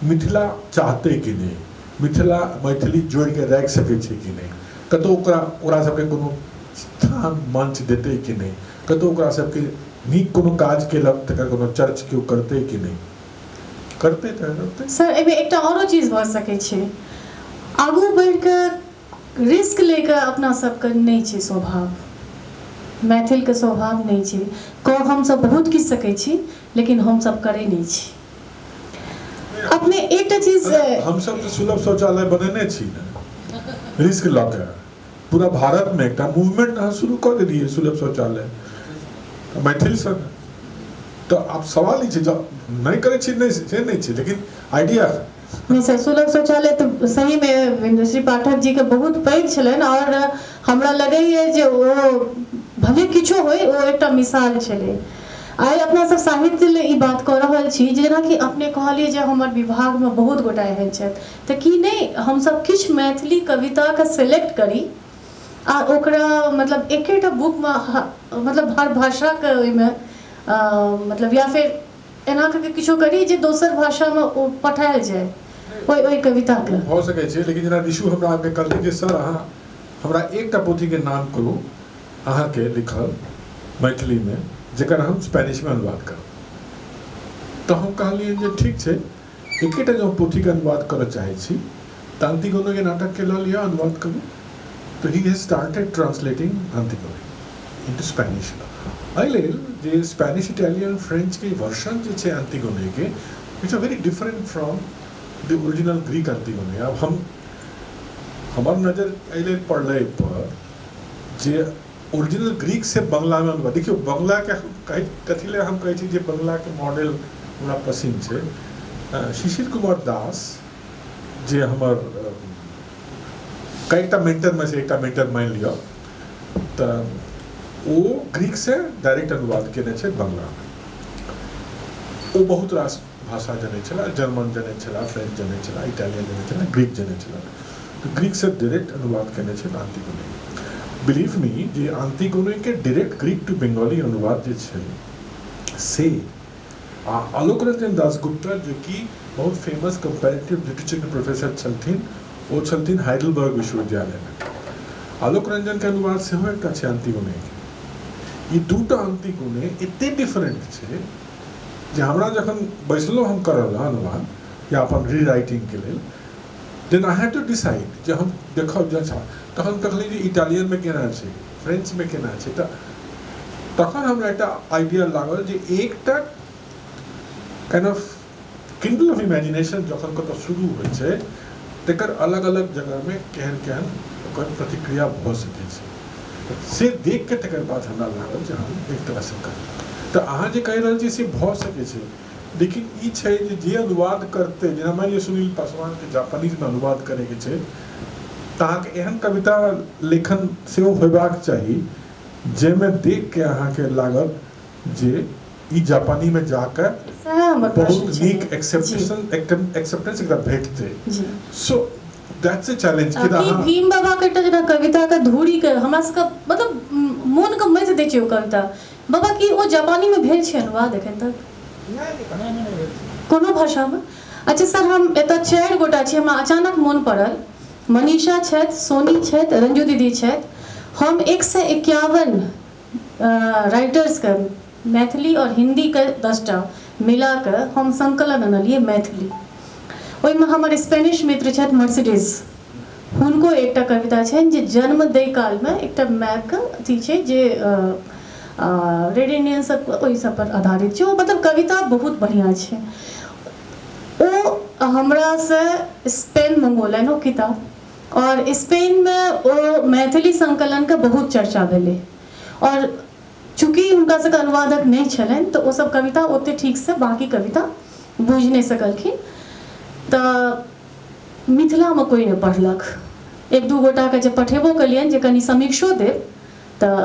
मिथिला चाहते कि नहीं, मिथिला मैथिली जोड़ के रख सके छे कि नहीं, कतो ओकरा सबके कोनो स्थान मंच देते कि नहीं, कतो ओकरा सबके नीक कोनो काज केलक तकर कोनो चर्च केओ करते कि नहीं, करते तो सर एबे एकटा औरो चीज भ सके छे, आगू बढ़ के रिस्क लेकर अपना सबके नहीं छे स्वभाव, मैथिल के स्वभाव नहीं छे। हम सब बहुत किछ सकै छी, लेकिन हम सब करे नहीं छी। अपने एकटा चीज हम सब तो सुलभ शौचालय बनेने छी ना, रिस्क ल के पूरा भारत में एकटा मूवमेंट अहाँ शुरू कर देलिए सुलभ शौचालय मैथिल से। तो आप सवाल ही छे नहीं करे छी, नहीं से नहीं छे, लेकिन आइडिया नहीं सर, सुलभ शौचालय तो सही में श्री पाठक जी के बहुत पैघ छलन, और हमरा लगे है जे वो भले किछो होय वो एकटा मिसाल छले। आइ अपना सब साहित्य ले ई बात कह रहल छी, जेना कि अपने कहलिए जे हमर विभाग में बहुत गोटा एहन छथि, तो कि नहीं हम सब किछ मैथिली कविता के सिलेक्ट करी आ ओकरा मतलब एकेटा बुक में मतलब हर भाषा के ओइमे मतलब या फिर एना के किछो करी जे दोसर भाषा में पठायल जाए ओइ कविता के हो सके छे। लेकिन जेना ऋषु हमरा आके कहले जे सर अहाँ हमरा एकटा पोथी के नाम करू अहाँ के लिखल मैथिली में जेकर हम स्पेनिश में अनुवाद करब, तो हम कहलिए जे ठीक छे एकेटा जो पोथी के अनुवाद करऽ चाहे छी अंतिगोने के नाटक के लऽ लिअ अनुवाद करू तो ही has started translating Antigone into Spanish एहि लेल जे स्पेनिश इटालियन फ्रेंच के वर्जन जे छै अंतिगोने के it's a very different from the original Greek Antigone अब हम हमार नजर एहि लेल पड़लै पर जे ओरिजिनल ग्रीक से बांग्ला में अनुवाद देखियो बांग्ला के कथी ले हम कहै छी जे बांग्ला के मॉडल हमरा पसंद छै शिशिर कुमार दास जे हमर कईटा मेंटर में से एकटा मेंटर मान लिया तो वो ग्रीक से डायरेक्ट अनुवाद केने छै बांग्ला में वो बहुत रास भाषा जनै छला जर्मन जनै छला फ्रेंच जनै छला इटालियन जनै छला ग्रीक जनै छला तो ग्रीक से डायरेक्ट अनुवाद केने छै अंतिगोने बिलीव मी जे अंतिगोने के डायरेक्ट ग्रीक टू बंगाली अनुवाद जे छै से आलोक रंजन दासगुप्ता जो कि बहुत फेमस कंपैरेटिव लिटरेचर के प्रोफेसर छलथिन वो छलथिन हाइडलबर्ग विश्वविद्यालय में आलोक रंजन के अनुवाद से हो एकटा छै अंतिगोने के ई दूटा अंतिगोने एते डिफरेंट छै जे हमरा जखन बैसलो हम करल अनुवाद या अपन रीराइटिंग के लेल then I had to decide जे हम देखब जे अच्छा तखन कहली जे इटालियन में केना छै फ्रेंच में केना छै तखन हमरा एकटा आइडिया लागल जे एकटा kind of Kindle of imagination जखन कतौ शुरू होइ छै तकर अलग अलग जगह में केहन केहन ओकर प्रतिक्रिया भऽ सकै छै से देख के तकर बाद हमरा लागल जे हम एक तरह से करी तो अहाँ जे कहि रहल छी से भऽ सकै छै लेकिन ई छै जे अनुवाद करते जेना मानि लिअ सुनील पासवान के जापानीज में अनुवाद करे के छै तऽ अहाँके एहन कविता लेखन सेहो होयबाक चाही जाहिमे देख के अहाँके लागत जे ई जापानी में जाकर बहुत नीक एक्सेप्टेंस एकरा भेटतै सो दैट्स अ चैलेंज कि अहाँ भीम बाबा के जेना कविता के धूरी के हमरा सबके मतलब मोन के मथ दै छै ओ कविता बाबा की ओ जापानी में भेल छै अनुवाद एखन तक कोनो भाषा में अच्छा सर हम एतऽ 4 गोटा छी हमरा अचानक मोन पड़ल मनीषा छथि सोनी छथि रंजू दीदी छथि हम 151 राइटर्स के मैथिली और हिंदी के 10टा मिला के हम संकलन अनलिए मैथिली ओहिमे हमर स्पेनिश मित्र छथि मर्सिडीज हुनको एकटा कविता छनि जे जन्म दै काल में एकटा माय के अथी छै जे रेड इंडियन सब ओहि सब पर आधारित छै ओ मतलब कविता बहुत बढ़िया छै ओ हमरा से स्पेन मंगोलन ओ किताब और स्पेन में ओ मैथिली संकलन के बहुत चर्चा भेलै और चूँकि हुनका सबके अनुवादक नहीं छलनि तो वो सब कविता ओते ठीक से बाकी कविता बुझ नहीं सकलखिन तऽ मिथिला में कोई नहीं पढ़लक 1-2 गोटा के जे पठेबो कलियनि जे कनि समीक्षो देब तऽ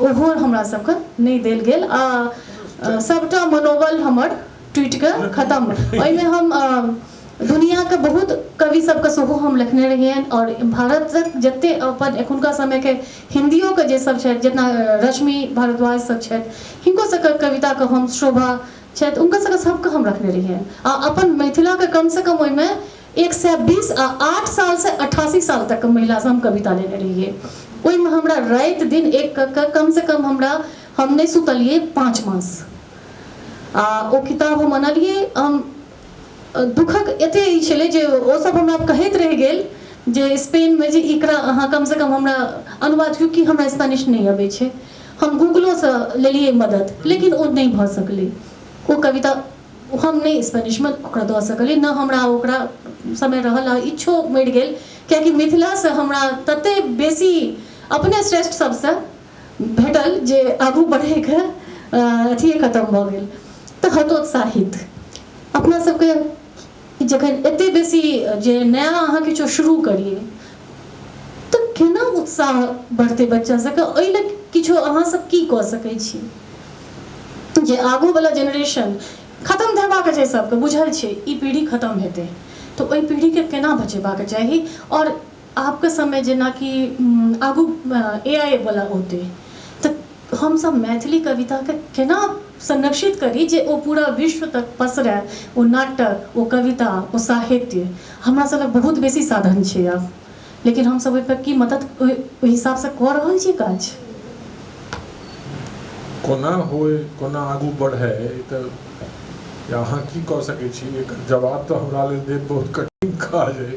ओहो हमरा सबके नहीं देल गेल आ सबटा मनोबल हमर ट्वीट के खत्म ओहिमे हम दुनिया के बहुत कवि सबके सेहो हम लिखने रहिए और भारतक जते अपन एखुनका समय के हिंदियो के जे सब छथि जेना रश्मि भारद्वाज सब छथि हिनको सबके कविता के हम शोभा छथि उनका सबके हम रखने रहिए आ अपन मिथिला के कम से कम ओहिमे 120 आ 8 साल से 88 साल तक के महिला से हम कविता लेने रहिए ओहिमे हमरा रात दिन एक कम से कम हमरा हम नहीं सुतलिए 5 मास आ ओ किताब हम अनलिए हम दुखक एते ई छलै जे ओ सब हमरा कहैत रहि गेल जे स्पेन में जे एकरा अहाँ कम से कम हमरा अनुवाद क्योंकि हमरा स्पेनिश नहीं अबै छै हम गूगलो से लेलिए मदद लेकिन ओ नहीं भऽ सकलै ओ कविता हम नहीं स्पेनिश में ओकरा दऽ सकलिए न हमरा ओकरा समय रहल आ इच्छो मरि गेल कियाकि मिथिला से हमरा तते बेसी अपने श्रेष्ठ सबसे भेटल जे आगू बढ़े के अथिए खत्म भऽ गेल तऽ हतोत्साहित अपना सबके जखन एते बेसी जे नया अहाँ किछो शुरू करिए तऽ केना उत्साह बढ़ते बच्चा सबके ओहि लेल किछो अहाँ सब की कऽ सकै छी जे आगू वाला जेनरेशन खत्म हेबाक छै सबके बुझल छै ई पीढ़ी खत्म हेतै तऽ ओहि पीढ़ी के केना बचेबाक चाही और आपके समय जेना कि आगू AI वाला होते तऽ हम सब मैथिली कविता के केना संरक्षित करी जे ओ पूरा विश्व तक पसरे ओ नाटक ओ कविता ओ साहित्य हमरा सब बहुत बेसी साधन छै आब लेकिन हम सब ओहि पर की मदद ओहि हिसाब से कऽ रहल छी काज कोना होय कोना आगू बढ़े तऽ अहाँ की कह सकै छी एकर जवाब तो हमरा लेल देब बहुत कठिन काज है,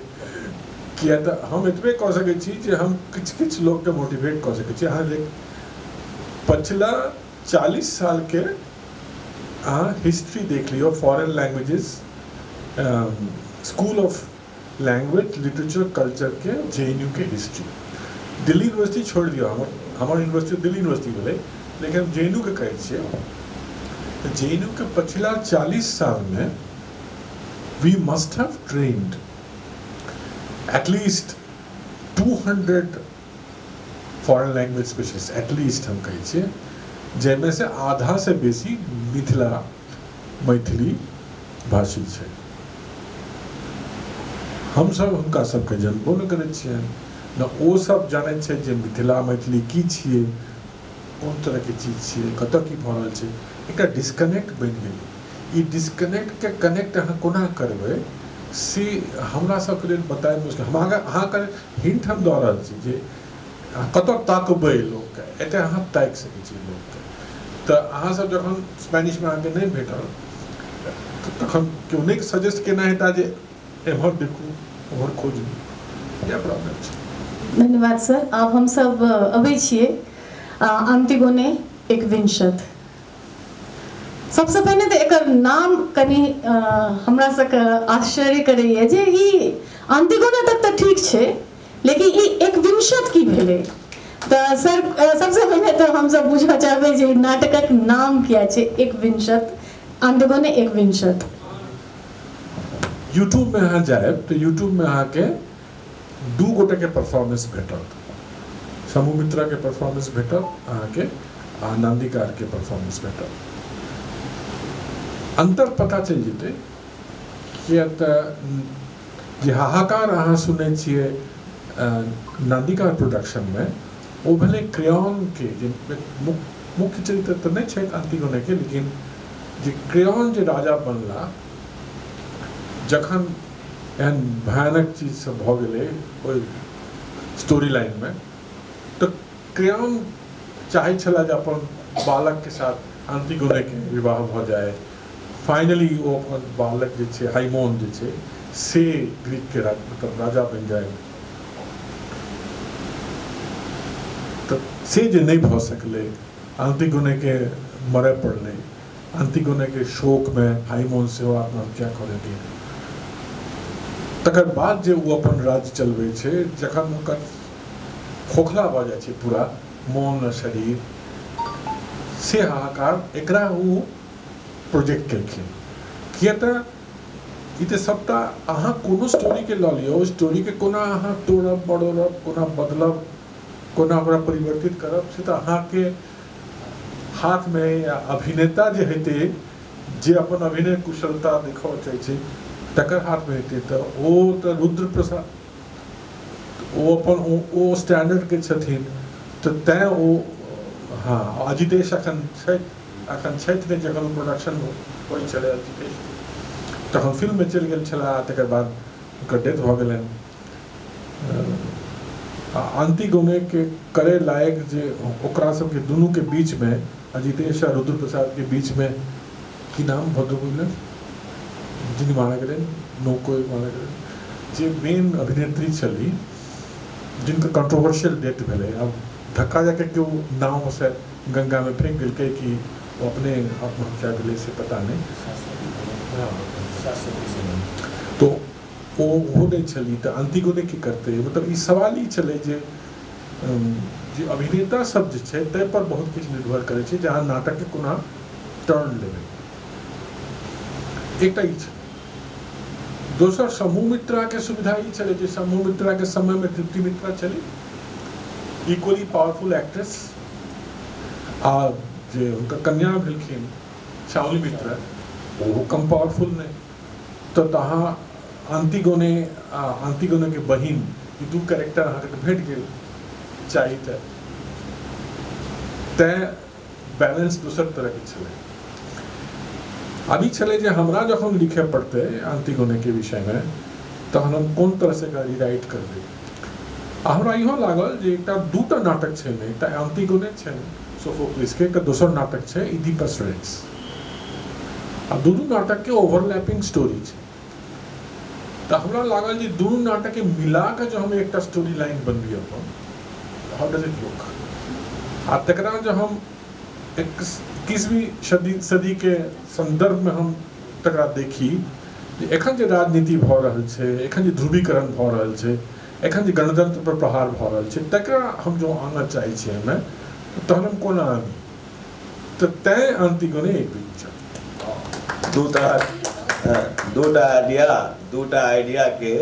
किया तऽ हम एतबे कह सकै छी जे हम किछु लोग के मोटिवेट कऽ सकै छी। अहाँ देख पछिला 40 साल के अहाँ हिस्ट्री देख लियो, foreign languages, school of language literature culture के JNU के हिस्ट्री। दिल्ली यूनिवर्सिटी छोड़ दियो, हमर यूनिवर्सिटी दिल्ली यूनिवर्सिटी भेलै, लेकिन JNU के कहै छियै। JNU के पिछला 40 साल में we must have trained at least 200 foreign language specialists, at least हम कहै छियै, जैमे से आधा से बेसी मिथिला मैथिली भाषी छै। हम सब हुनका सबके जनबो न करै छियै, न ओ सब जानै छै जे मिथिला मैथिली की छियै, कोन तरह के चीज छियै, कतऽ की भऽ रहल छै। एकटा डिस्कनेक्ट बनि गेलै। ई डिस्कनेक्ट के कनेक्ट अहाँ कोना करबै से हमरा सबके लेल बताएब मुश्किल। हम अहाँके हिंट हम दऽ रहल छी जे कतऽ ताकबै लोकके, एतऽ अहाँ ताकि सकै छी लोकके। तऽ अहाँ सब जखन स्पेनिश में अहाँके नहि भेटल तखन केओ नहि सजेस्ट केना हेता जे एम्हर देखू ओम्हर खोजू, इएह प्रॉब्लम छै। धन्यवाद सर। आब हम सब अबै छियै अंतिगोने एकविंशत। सबसे पहिने तऽ एकर नाम कनि हमरा सबके आश्चर्य करैए जे ई अंतिगोने तक तऽ ठीक छै, लेकिन ई एकविंशत की भेलै? तऽ सर सबसे पहिने तऽ हम सब बुझऽ चाहबै जे नाटकक नाम क्या छै एकविंशत, अंतिगोने एकविंशत। यूट्यूब में अहाँ जाएब तऽ यूट्यूब में अहाँके दू गोटे के परफॉर्मेंस भेटत। समूह मित्रा के परफॉर्मेंस भेटत अहाँके, आ नंदिकार के परफॉर्मेंस भेटत। अंतर पता चल जेतै, किया तऽ जे हाहाकार अहाँ सुनै छियै नंदिकार प्रोडक्शन में, ओ भेलै क्रेयॉन के जे मुख्य चरित्र तऽ नहि छै अंतिगोने के, लेकिन जे क्रेयॉन जे राजा बनला, जखन एहन भयानक चीज सब भऽ गेलै ओहि स्टोरी लाइन में, तऽ क्रेयॉन चाहै छला जे अपन बालक के साथ अंतिगोने के विवाह भऽ जाए। फाइनली वो अपन बालक जे छै हाइमोन जे छै से ग्रीक के मतलब राजा बन जाए। तऽ से जे नहीं भऽ सकलै, अंतिगोने के मरय पड़लै, अंतिगोने के शोक में हाइमोन सेहो आत्महत्या कऽ लेलकै। तकर बाद जे वो अपन राज्य चलबै छै, जखन हुनकर खोखला भऽ जाइ छै पूरा मोन शरीर, से हाहाकार एकरा वो प्रोजेक्ट केलखिन। किया तऽ ई तऽ सबटा अहाँ कोनो स्टोरी के लऽ लियौ, स्टोरी के कोना अहाँ तोड़ब मरोड़ब, कोना बदलब, कोना ओकरा परिवर्तित करब, से तऽ अहाँके हाथ में, या अभिनेता जे हेतै जे अपन अभिनय कुशलता देखाबऽ चाहै छै तकर हाथ में हेतै। तऽ ओ तऽ रुद्र प्रसाद, ओ अपन ओ स्टैंडर्ड के छथिन, तऽ तैं ओ हाँ अजितेश अखन छथि ने, जखन प्रोडक्शन होइ छलै अजितेश, तखन फिल्म में चलि गेल छलाह, तकर बाद ओकर डेथ भऽ गेलनि। अंतिगोने के करे लायक जे ओकरा सबके दुनू के बीच में, अजितेश आ रुद्र प्रसाद के बीच में, की नाम भद्र जिन मारा गेलै, नौको मारा गेलै, जे मेन अभिनेत्री छली, जिनका कंट्रोवर्शियल डेथ भेलै। अब धक्का जाके क्यों नाव से गंगा में फेंक देलकै कि वो अपने आत्महत्या भेलै से पता नहीं। तो वो नहीं छली, तो अंतिगोने की करते, मतलब ई सवाल ई छलै जे अभिनेता सब जे छै तै पर बहुत किछु निर्भर करै छै जे अहाँ नाटक के कोना टर्न लेबै। एकटा ई छै। दोसर समूह मित्रा के सुविधा ई छलै जे समूह मित्रा के समय में तृप्ति मित्रा छली, इक्वली पावरफुल एक्ट्रेस, आ जे उनका कन्या भेलखिन शाओली मित्रा, वो कम पावरफुल नहीं। तो तहाँ अंतिगोने के बहिन, ई दू कैरेक्टर अहाँके भेट गेल चाही, तैं बैलेंस दोसर तरह के छलै। अभी छलै जे हमरा जखन लिखे पड़तै अंतिगोने के विषय में, तहन हम कोन तरह से रिराइट करबै। हमरा इहो लागल जे एकटा दूटा नाटक छै ने, एकटा अंतिगोने छै सोफोक्लिस के, दोसर नाटक छै इडिपस रेक्स। आ दुनू नाटक के ओवरलैपिंग स्टोरी छै। तो हमरा लागल जे दुनू नाटक के मिला के जो हम एक स्टोरी लाइन बनबिए अपन, हाउ डज इट लुक, आ तकरा जो हम 21वीं सदी के संदर्भ में हम तकरा देखी जे एखन जे राजनीति भऽ रहल छै, एखन जे ध्रुवीकरण भऽ रहल छै, एखन जे गणतंत्र पर प्रहार भऽ रहल छै, तकरा हम जो आना चाहै छियै हमे, तहन हम कोना आनी। तो तैं अंतिगोने एक विचार दूटा आइडिया के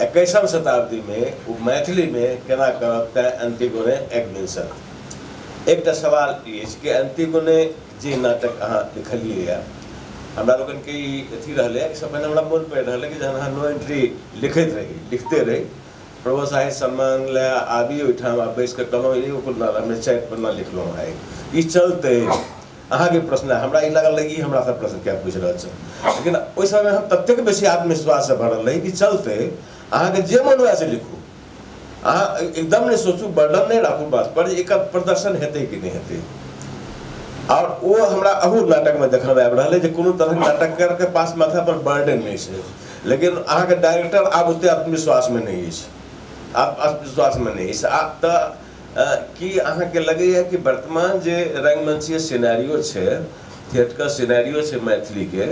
21वीं शताब्दी में वो मैथिली में केना करब, तैं अंतिगोने एक विंशत। एकटा सवाल ई कि अंतिगोने जे नाटक अहाँ लिखलिए या हमरा लोगन के अथी रहले कि सब पहले हमरा मन पड़ रहले कि जहन नो एंट्री लिखते रही प्रभु साहित्य सम्मान ले आबी ओठाम आ बैस के कहलहुँ एगो कुल हमें 4 पन्ना लिखलहुँ है ई चलते। अहाँ के प्रश्न हमरा ई लगल कि हमरा सब प्रश्न क्या पूछ रहल छै, लेकिन ओहि समय हम ततेक बेसी आत्मविश्वास से भरल रही कि चलते अहाँ के जे मन हुए से लिखू, अहाँ एकदम नहीं सोचू, बर्डन नहीं राखू बात पर एक प्रदर्शन हेतै कि नहीं हेतै। और वो हमरा अहू नाटक में देखल आबि रहल है जे कोनो तरह नाटककार के पास माथा पर बर्डन नहीं है, लेकिन अहाँ के डायरेक्टर आब ओते आत्मविश्वास में नहीं है, आत्मविश्वास में नहीं है। कि अहाँ के लगे है कि वर्तमान जे रंगमंचीय सिनेरियो छै, थिएटर सिनेरियो छै मैथिली के,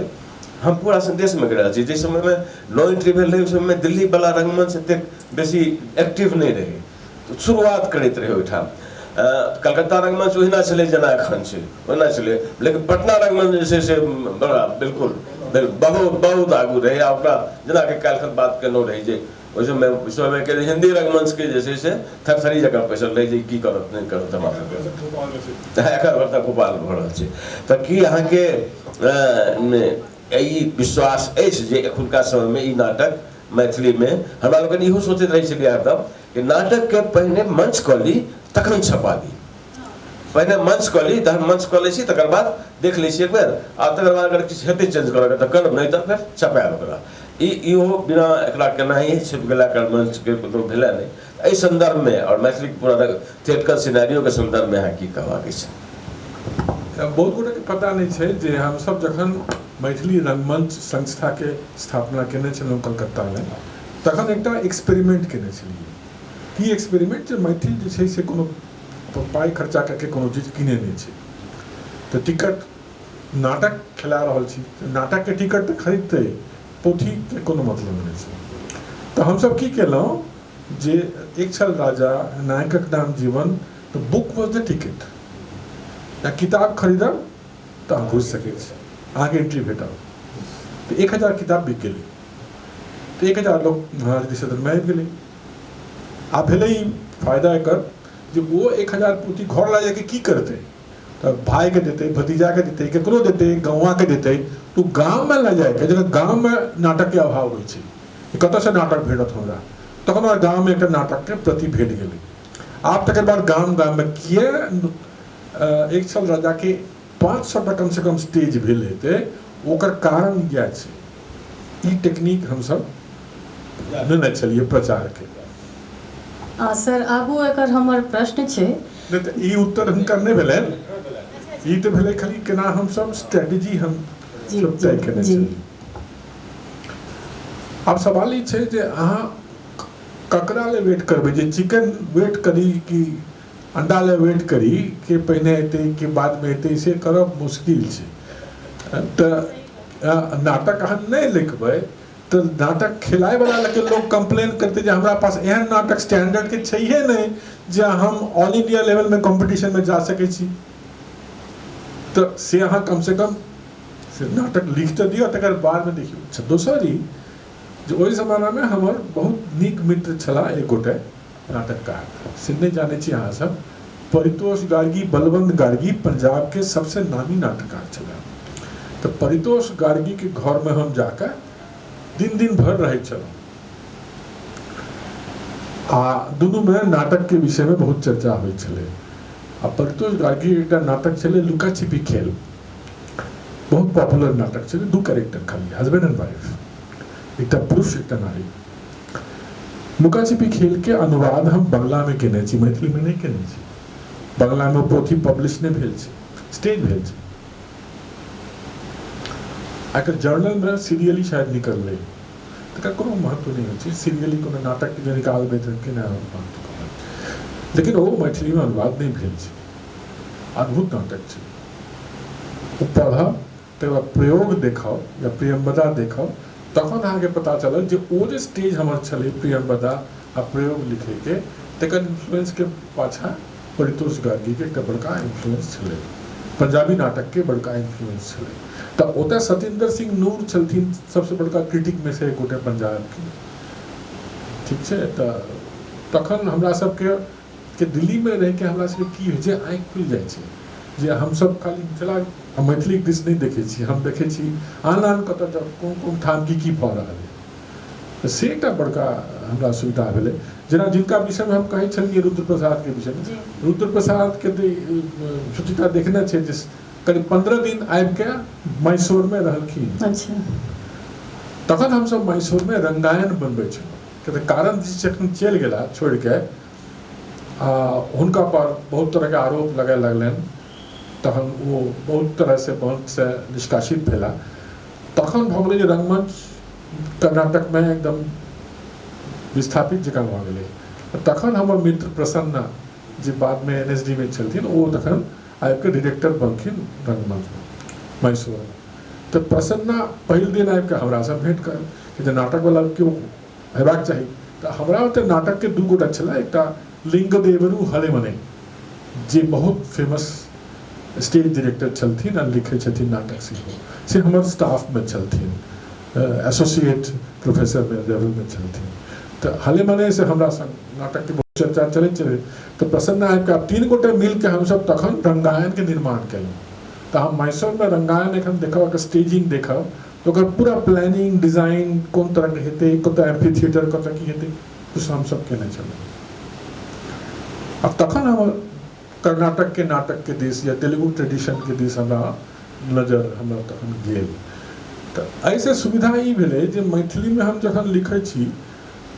हम पूरा संदेश में गिरल छी। जिस समय में नो एंट्री भेल रहे उस समय में दिल्ली वाला रंगमंच एते बेसी एक्टिव नहीं रहे, तो शुरुआत करते रहे ओहिठाम। कलकत्ता रंगमंच ओहिना चले जेना एखन छै ओहिना चले, लेकिन पटना रंगमंच जे छै से बड़ा बिल्कुल बहुत आगू रहे। आ ओकरा जेना कि काल्हि बात केलहुँ रही जे ओहि समय के हिंदी रंगमंच के जे छै से थरथरी जकाँ पैसल रहे जे की करत नहीं करत हमरा एकर बर्ता गोपाल भऽ रहल छै। तऽ की अहाँके ई विश्वास अछि जे एखुनका समय में ई नाटक मैथिली में हमरा लोगन इहो सोचैत रहै छलियै हरदम कि नाटक के पहिने मंच कऽ ली तखन छपा दी, पहिने मंच कऽ ली तहन मंच कऽ लै छी, तकर बाद देख लै छी एक बेर, आ तकर बाद अगर किछु हेतै चेंज करऽ तऽ करब, नहीं तऽ फेर छपायब ओकरा। इहो बिना एकरा केना ही छिप गेला कर मंच के कोनो भेला नहीं। एहि संदर्भ में और मैथिली पूरा थिएटर सिनेरियो के संदर्भ में अहाँ की कहबाक छै? बहुत गोटे के पता नहीं छै जे हम सब जखन मैथिली रंगमंच संस्था के स्थापना केने छलहुँ कलकत्ता में, तखन एकटा एक्सपेरिमेंट केने छलियै। की एक्सपेरिमेंट जे मैथिली जे छै से कोनो पाई खर्चा करके कोनो चीज किने नहीं छै, तो टिकट नाटक खेला रहल छी, नाटक के टिकट तो खरीदते, पोथी के कोनो मतलब नहीं छै। तो हम सब की केलहुँ जे एक छल राजा नायकक नाम जीवन, तो बुक वॉज द टिकट, या किताब खरीदब तो अहाँ घुस सकै छी, अहाँके एंट्री भेटल। तो 1000 किताब बिक गेलै, तो 1000 लोग महाराज सदन में आबि गेलै। आ भेलै फायदा एकर जे वो 1000 पोथी घर ला जाके की करते, तो भाई के देते, भतीजा के देते, केकरो देते, गौवा के देते, तो गाँव में ला जाए जगह गाँव में नाटक के अभाव होइ छै, कतऽ से नाटक भेटत हमरा, तखन ओहि गाँव में एक नाटक के प्रति भेट गेलै। आब तकर बाद गाँव में किए एक छल राजा के 500 कम से कम स्टेज भेल हेतै, ओकर कारण इएह छै। ई टेक्निक हम सब नेने छलियै प्रचार के। सर आगू एकर हमर प्रश्न छै। नहीं तो ई उत्तर हुनकर नहीं भेलै, ई तो भेलै खाली केना हम सब स्ट्रेटेजी हम सब तय केने छलियै। अब सवाल ई छै जे अहाँ ककरा ले वेट करबै, जे चिकन वेट करी कि अंडा ले वेट करी कि पहिने एतै कि बाद में एतै, से करब मुश्किल छै। तो नाटक अहाँ नहीं लिखबै तो नाटक खेलाए वाला लगे लोग कंप्लेन करते जे हमरा पास एहन नाटक स्टैंडर्ड के चाहिए नहीं जे हम ऑल इंडिया लेवल में कंपटीशन में जा सके छी। तो से अहाँ कम से कम से नाटक लिख तो दियो, तकर बाद में देखियो। दोसर ई जे ओहि जमाना में हमर बहुत नीक मित्र छला एक गोटे नाटककार, से नहीं जाने छी अहाँ सब, परितोष गार्गी, बलवंत गार्गी पंजाब के सबसे नामी नाटककार छला। तो परितोष गार्गी के घर में हम जाकर दिन भर रहे छलहुँ, आ दुनू में नाटक के विषय में बहुत चर्चा होइ छलै। आ परितोष गार्गी एकटा नाटक छलै लुका छिपी खेल, बहुत पॉपुलर नाटक छलै, 2 कैरेक्टर खाली, हस्बैंड एंड वाइफ, एकटा पुरुष एकटा नारी। लुका छिपी खेल के अनुवाद हम बंगला में केने छी, मैथिली में नहीं केने छी। बंगला में पोथी पब्लिश नहीं भेल छै, स्टेज भेल छै। आकर जर्नल में सीरियली शायद निकल रही तो कोनो महत्व नहीं होती सीरियली कोनो नाटक के निकाल देते कि ना लेकिन वो मैथिली में अनुवाद नहीं भेल छै अद्भुत नाटक छै ओ पढ़ा तकर प्रयोग देखाओ या प्रियंवदा देखाओ तखन अहाँके पता चलल जे ओ जे स्टेज हमर छलै प्रियंवदा आ प्रयोग लिखे के तकर इन्फ्लुएंस के पाछा परितोष गार्गी के एकटा बड़का इन्फ्लुएंस छलै पंजाबी नाटक के बड़का इन्फ्लुएंस छलै तो ओतऽ सतिंदर सिंह नूर छलथिन सबसे बड़का क्रिटिक में से एक गोटे पंजाब के ठीक छै तो तखन हमरा सबके दिल्ली में रह के हमरा सबके की होइ छै आँखि खुलि जाइ छै जे हम सब खाली मिथिला मैथिली दिस नहीं देखे छी हम देखे छी आन आन कतऽ कोन ठाम की भऽ रहल है से एकटा बड़का हमरा सुविधा भेलै जेना जिनका विषय में हम कहै छलियै रुद्र प्रसाद के विषय में रुद्र प्रसाद के सुचिता देखने छै जे करीब 15 दिन आबि के मैसूर में रहलखिन अच्छा तखन हम सब मैसूर में रंगायन बनबै छलहुँ कियाकि कारण जी जखन चलि गेला छोड़ि के हुनका पर बहुत तरह के आरोप लगे लगलनि तखन वो बहुत तरह से मंच से निष्कासित भेला तखन भऽ गेलै जे रंगमंच कर्नाटक में एकदम विस्थापित जकाँ भऽ गेलै तखन हमर मित्र प्रसन्ना जे बाद में NSD में छलथिन ओ तखन आबि के डायरेक्टर बनखिन रंगमंच में मैसूर में तो प्रसन्ना पहिल दिन आबि के हमरा से भेंट कर कि नाटक वाला क्यों हेबाक चाही तो हमरा ओतऽ नाटक के दू गोटा छला एकटा लिंगदेवरू हलेमने जे बहुत फेमस स्टेज डायरेक्टर छलथिन आ लिखे छथिन नाटक से हमर स्टाफ में छलथिन एसोसिएट प्रोफेसर में लेवल में छलथिन तो हलेमने से हमरा संग नाटक के बहुत चर्चा चलैत छलै तो प्रसन्न आबि के 3 गोटे मिल के हम सब तखन रंगायन के निर्माण केलहुँ तो हम मैसूर में रंगायन एखन देखब के स्टेजिंग देखब तो ओकर पूरा प्लानिंग डिजाइन कोन तरह के हेतै कतऽ एम्फी थिएटर कतऽ की हेतै कुछ हम सब केने छलहुँ अब तखन हम कर्नाटक के नाटक के दिस या तेलुगु ट्रेडिशन के दिस हमरा नजर हमरा तखन गेल तो ऐसे सुविधा ई भेलै जे मैथिली में हम जखन लिखै छी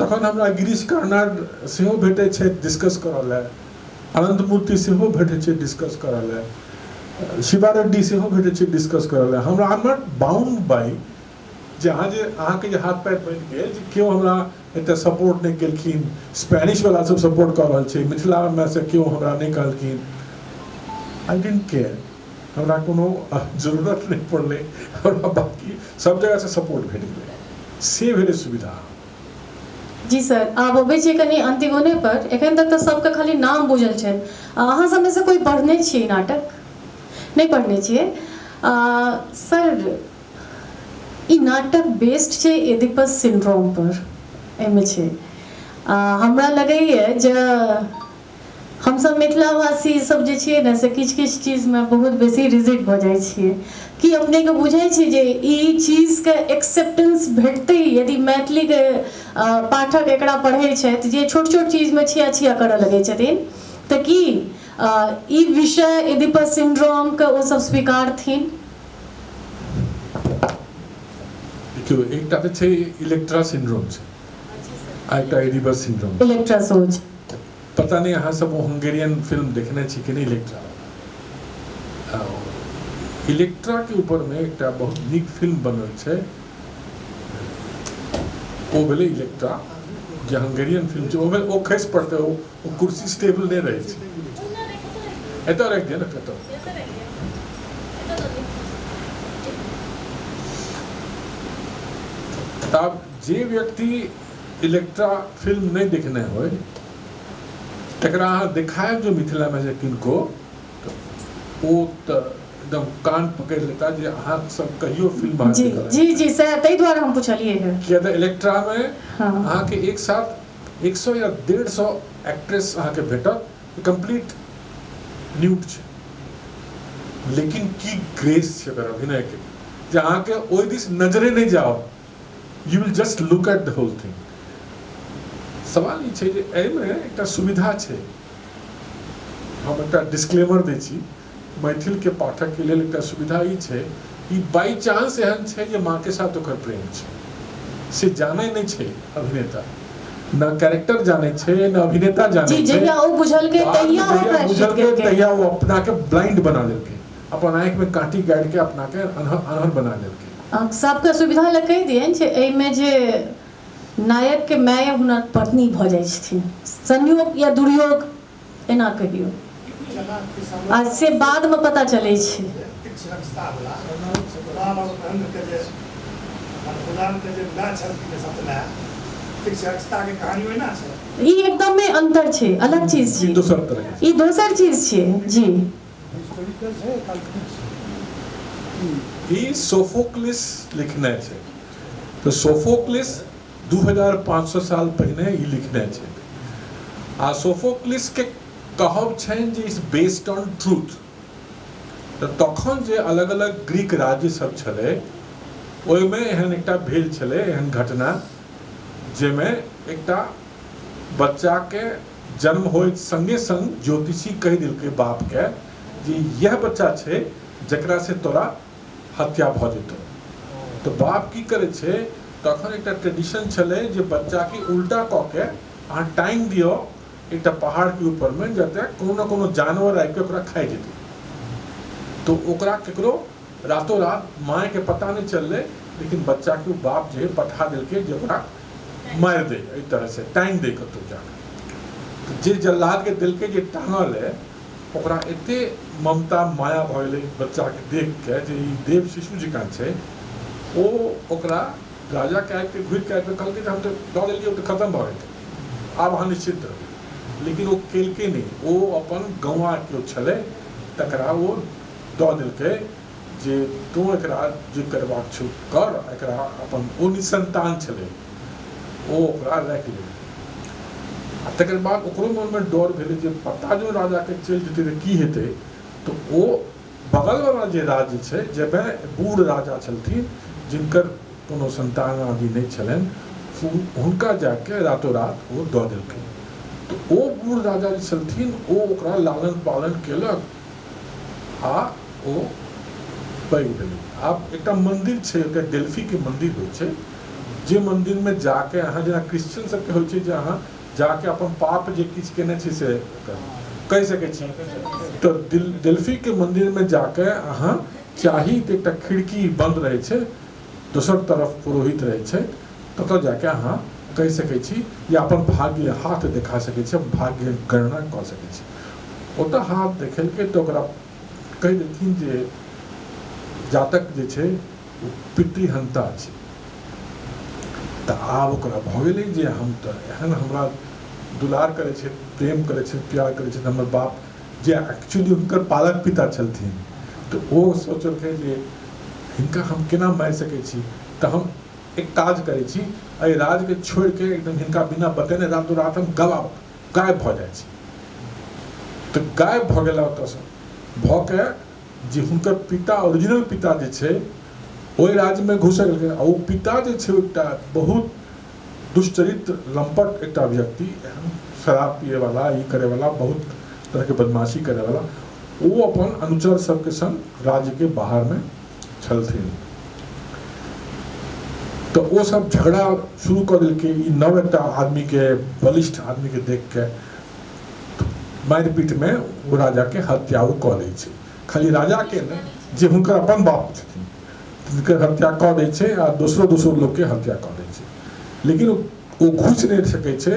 तखन हमरा गिरीश कर्नाड सेहो भेटै छै डिस्कस करऽ लए अनंत मूर्ति सेहो भेटै छै डिस्कस करऽ लए शिवा रेड्डी सेहो भेटै छै डिस्कस करऽ लए हमरा I am not bound by जे अहाँके जे हाथ पैर बनि गेल जे केओ हमरा एते सपोर्ट नहीं केलखिन स्पेनिश वाला सब सपोर्ट कर रहल छै मिथिला में से केओ हमरा नहीं कहलखिन आई डिडंट केयर हमरा कोनो जरूरत नहीं पड़लै हमरा बाकी सब जगह से सपोर्ट भेट गेलै से भेलै सुविधा जी सर आब अबै छी कनी अंतिगोने पर एखन तक तऽ सबके खाली नाम बुझल छै अहाँ सब में से कोई पढ़ने छियै नाटक नहीं पढ़ने छियै सर ई नाटक बेस्ड छै एडिपस सिंड्रोम पर एमे छै हमरा लगैए जे हम सब मिथिलावासी सब जे छियै ने से किछ किछ चीज में बहुत बेसी रिजिड भऽ जाइ छियै कि अपने के बुझै छै जे ई चीज के एक्सेप्टेंस भेटतै यदि मैथिली के पाठक एकरा पढ़ै छथि जे छोट छोट चीज में छिया छिया करऽ लगै छथिन तऽ की ई विषय एडिपस सिंड्रोम के ओ सब स्वीकारथिन देखियो एकटा तऽ छै इलेक्ट्रा सिंड्रोम छै आ एकटा एडिपस सिंड्रोम इलेक्ट्रा सोच पता नहीं अहाँ सब हंगेरियन फिल्म देखने छी कि नहीं इलेक्ट्रा इलेक्ट्रा के ऊपर में एकटा बहुत नीक फिल्म बनल छै ओ भेलै इलेक्ट्रा जे हंगेरियन फिल्म छै ओमे ओ खसि पड़तै ओ कुर्सी स्टेबल नहीं रहै छै एतऽ राखि दिअ ने कतऽ तब जे व्यक्ति इलेक्ट्रा फिल्म नहीं देखने होय तकरा अहाँ देखायब जो मिथिला में जे किनको ओ तऽ एकदम कान पकड़ लेता जे अहाँ सब कहियो फिल्म जी जी जी सर तै द्वारा हम पूछलिए है किया तऽ इलेक्ट्रा में अहाँ के एक साथ 100 या 150 एक्ट्रेस अहाँ के भेटत कंप्लीट न्यूड छै लेकिन की ग्रेस छै ओकर अभिनय के जे अहाँ के ओइ दिस नजरे नहीं जाओ you will just look at the whole thing सवाल ई छै जे एहिमे एकटा सुविधा छै हम एकटा डिस्क्लेमर दै छी मैथिल के पाठक के लेल एकटा सुविधा ई छै ई बाई चांस एहन छै जे माँ के साथ ओकर प्रेम छै से जानै नहीं छै अभिनेता न कैरेक्टर जानै छै न अभिनेता जानै छै जहिया ओ बुझल के तहिया वो अपना के ब्लाइंड बना लेलकै अपन आँख में कांटी गाड़ के अपना के अनहर बना लेलकै सबके सुविधा लए कहि दियनि जे एहिमे जे नायक के माय हुनकर पत्नी भऽ जाइ छथिन, संयोग या दुर्योग एना कहियो, आ से बाद में पता चलै छै। ई एकदम में अंतर छै, अलग चीज छै, ई दोसर चीज छै जी। ई सोफोक्लिस लिखने छै, तो सोफोक्लिस 2500 साल पहिने ई लिखने छै। आ सोफोक्लिस के कहब छनि जे इज बेस्ड ऑन ट्रूथ। तो तखन जे अलग अलग ग्रीक राज्य सब छलै ओहिमे एहन एकटा भेल छलै एहन घटना जाहिमे एकटा बच्चा के जन्म होइत संगे संग ज्योतिषी कहि देलकै बाप के जे यह बच्चा छै जकरा से तोरा हत्या भऽ जेतौ। तो बाप की करे छै, तखन एकटा ट्रेडिशन छलै जे बच्चा के उल्टा कऽ के अहाँ टांगि दियौ एकटा पहाड़ के ऊपर में, जतऽ कोनो न कोनो जानवर आबि के ओकरा खाइ जेतै। तो ओकरा केकरो रातों रात माय के पता नहीं चललै, लेकिन बच्चा के बाप जे पठा देलकै जे ओकरा मारि दे, एहि तरह से टांगि दे कतौ जाके। तो जे जल्लाद के दिलके जे टांगल है ओकरा एते ममता माया भऽ गेलै बच्चा के देख के जे ई देव शिशु जकाँ छै। ओ ओकरा राजा के आबि के घुरि के आबि के कहलकै जे हम तो दऽ देलियै, तो खत्म भऽ गेलै, आब अहाँ निश्चित रहू। लेकिन ओ केलकै नहीं, ओ अपन गौवा के छलै तकरा ओ दऽ देलकै जे तू एकरा जे करबाक छौ कर, एकरा अपन ओ निसंतान छलै ओ ओकरा राखि लेलकै। आ तकर बाद ओकरो मन में डर भेलै जे पता जो राजा के चलि जेतै तऽ की हेतै। तो ओ बगल वाला जे राज्य छै जाहिमे बूढ़ राजा छलथिन जिनकर कोनो संतान आदि नहीं छलनि, हुनका जाके रातों रात ओ दऽ देलकै। तो ओ बूढ़ राजा जे छलथिन ओ ओकरा लालन पालन केलक आ ओ पैघ भेलै। आब एकटा मंदिर छै, एकटा डेल्फी के मंदिर होइ छै, जे मंदिर में जाके अहाँ जेना क्रिश्चियन सबके होइ छै जे अहाँ जाके अपन पाप जे किछु केने छी से कहि सकै छी। तो डेल्फी के मंदिर में जाके अहाँ चाही तऽ एकटा खिड़की बंद रहै छै, दोसर तरफ पुरोहित रहै छै, ततऽ जाके अहाँ कहि सकै छी या अपन भाग्य हाथ देखा सकै छी, भाग्य गणना कऽ सकै छी। ओतऽ हाथ देखेलकै तऽ ओकरा कहि देथिन जे जातक जे छै ओ पितृहंता छै। तऽ आब ओकरा भऽ गेलै जे हम तऽ एहन हमरा दुलार करै छै, प्रेम करै छै, प्यार करै छै, हमर बाप जे एक्चुअली हुनकर पालक पिता छलथिन। तऽ ओ सोचलकै जे हिनका हम केना मारि सकै छी, तऽ हम एक काज करै छी, एहि राजके छोड़ि के एकदम हिनका बिना बतेने रातों रात हम गायब भऽ जाइ छी। तऽ गायब भऽ गेला ओतऽसँ भऽ के जे हुनकर पिता ओरिजिनल पिता जे छै ओहि राज्य में घुसि गेलकै। आ ओ पिता जे छै एकटा बहुत दुष्चरित्र लंपट एकटा व्यक्ति, एहन शराब पिए वाला, ई करे वाला, बहुत तरह के बदमाशी करे वाला, वो अपन अनुचर सबके संग राज्य के बाहर में छलथिन। तो वो सब झगड़ा शुरू कर दिलकै। ई नव एकटा आदमी के, बलिष्ठ आदमी के देख के मारिपीट में वो राजा के हत्या कऽ दै छै। खाली राजा के ने, जे हुनकर अपन बाप छथिन तिनकर हत्या कऽ दै छै आ दोसरो लोग के हत्या कऽ दै छै। लेकिन वो घुसि नहीं सकै छै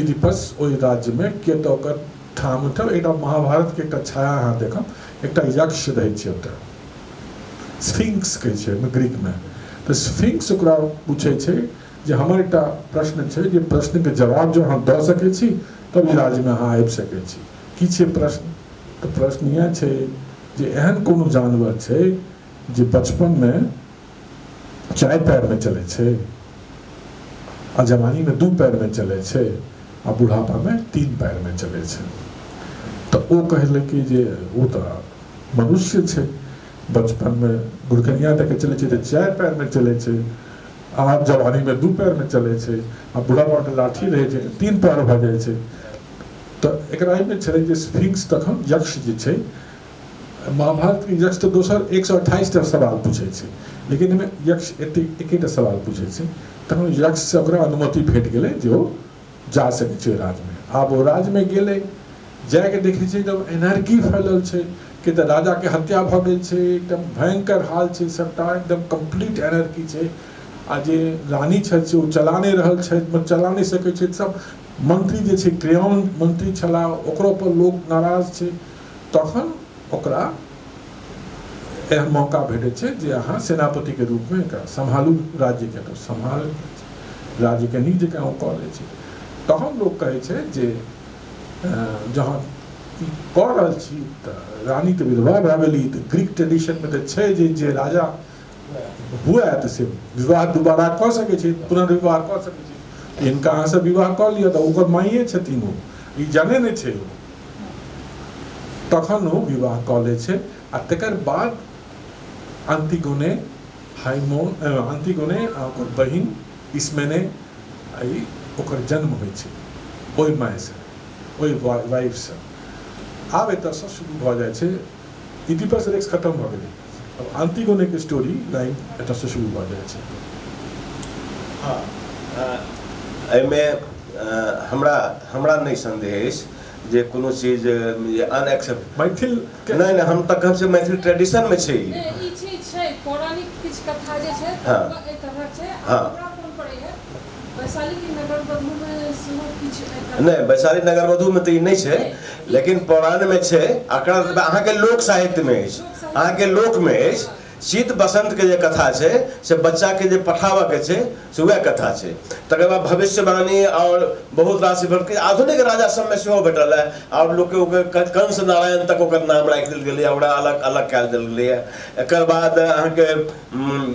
इडिपस ओहि राज्य में, किया तऽ ओकर ठाम उठल एकटा महाभारत के एकटा छाया अहाँ देखब, एकटा यक्ष रहै छै ओतऽ, स्फिंक्स कहै छै ग्रीक में। तऽ स्फिंक्स ओकरा पूछै छै जे हमर एकटा प्रश्न छै, जे प्रश्न के जवाब जो अहाँ दऽ सकै छी तब ई राज्य में अहाँ आबि सकै छी। की छै प्रश्न? तऽ प्रश्न यह छै जे एहन कोनो जानवर छै जे बचपन में 4 पैर में चलै छै, आ जवानी में 2 पैर में चलै छै, आ बुढ़ापा में 3 पैर में चलै छै। तऽ ओ कहलकै जे ओ तऽ मनुष्य छै, बचपन में गुड़कनिया तक चलै छै तऽ 4 पैर में चलै छै, आ जवानी में 2 पैर में चलै छै, आ बुढ़ापा के लाठी रहै छै 3 पैर भऽ जाइ छै। तऽ एकरा में छलै जे स्फिंक्स तखन यक्ष जे छै, महाभारत के यक्ष तऽ दोसर 128टा सवाल पूछै छै, लेकिन एहिमे यक्ष एकेटा सवाल पूछै छै। तखन यक्ष से ओकरा अनुमति भेट गेलै जे ओ जा सकै छै राज्य में। आब ओ राज्य में गेलै, जाके देखै छै जब एनार्की फैलल छै, कि तऽ राजा के हत्या भऽ गेल छै, एकदम भयंकर हाल छै, सबटा एकदम कंप्लीट एनर्की छै, आ जे रानी छथि से ओ चला नहि रहल छथि, चला नहीं सकै छथि, सब मंत्री जे छै क्रेओन मंत्री छला ओकरो पर लोग नाराज छै, तखन ओकरा एहन मौका भेटै छै जे अहाँ सेनापति के रूप में एकरा सम्हालू राज्य के, तो सम्हाल राज्य के नीक जकाँ कऽ लै छै। तहन लोग कहै छै जे जहाँ कऽ रहल छी तऽ रानी तऽ विधवा भऽ गेली, तऽ ग्रीक ट्रेडिशन में तऽ छै जे राजा हुए तऽ से विवाह दोबारा कऽ सकै छै, पुनर्विवाह कऽ सकै छै, इनका अहाँ से विवाह कऽ लिअ तऽ ओकर माइए छथिन, ओ ई जाने नहि छै, तखन ओ विवाह कऽ लै छै। आ तकर बाद अंतिगोने अंतिगोने ओकर बहिन इसमेने ओकर जन्म होइ छै ओहि माय से, ओहि वाइफ से। आब एतऽसँ शुरू भऽ जाइ छै, इडिपस रेक्स खत्म भऽ गेलै, अब अंतिगोने के स्टोरी लाइन एतऽसँ शुरू भऽ जाइ छै। एहिमे हमरा नहीं संदेह अछि जे कोनो चीज अनएक्सेप्ट मैथिल नहीं हम तक कहब से मैथिल ट्रेडिशन में छै ई चीज छै, पौराणिक किछु कथा जे छै एहि तरह छै, हमरा कोन पड़ै है वैशाली की नगर वधू में सेहो किछु नहीं, वैशाली नगर वधू में तऽ ई नहीं छै, लेकिन पौराण में छै, एकरा अहाँके लोक साहित्य में अछि, अहाँके लोक में अछि। शीत बसंत के जे कथा छै से बच्चा के जे पठाबऽ के छै से वएह कथा छै। तकर बाद भविष्यवाणी और बहुत राशि भर आधुनिक राजा सब में सेहो भेटल है, और लोग के कंस नारायण तक ओकर नाम राखि देल गेलै, ओकरा अलग अलग कयल देल गेलै है। एकर बाद अहाँके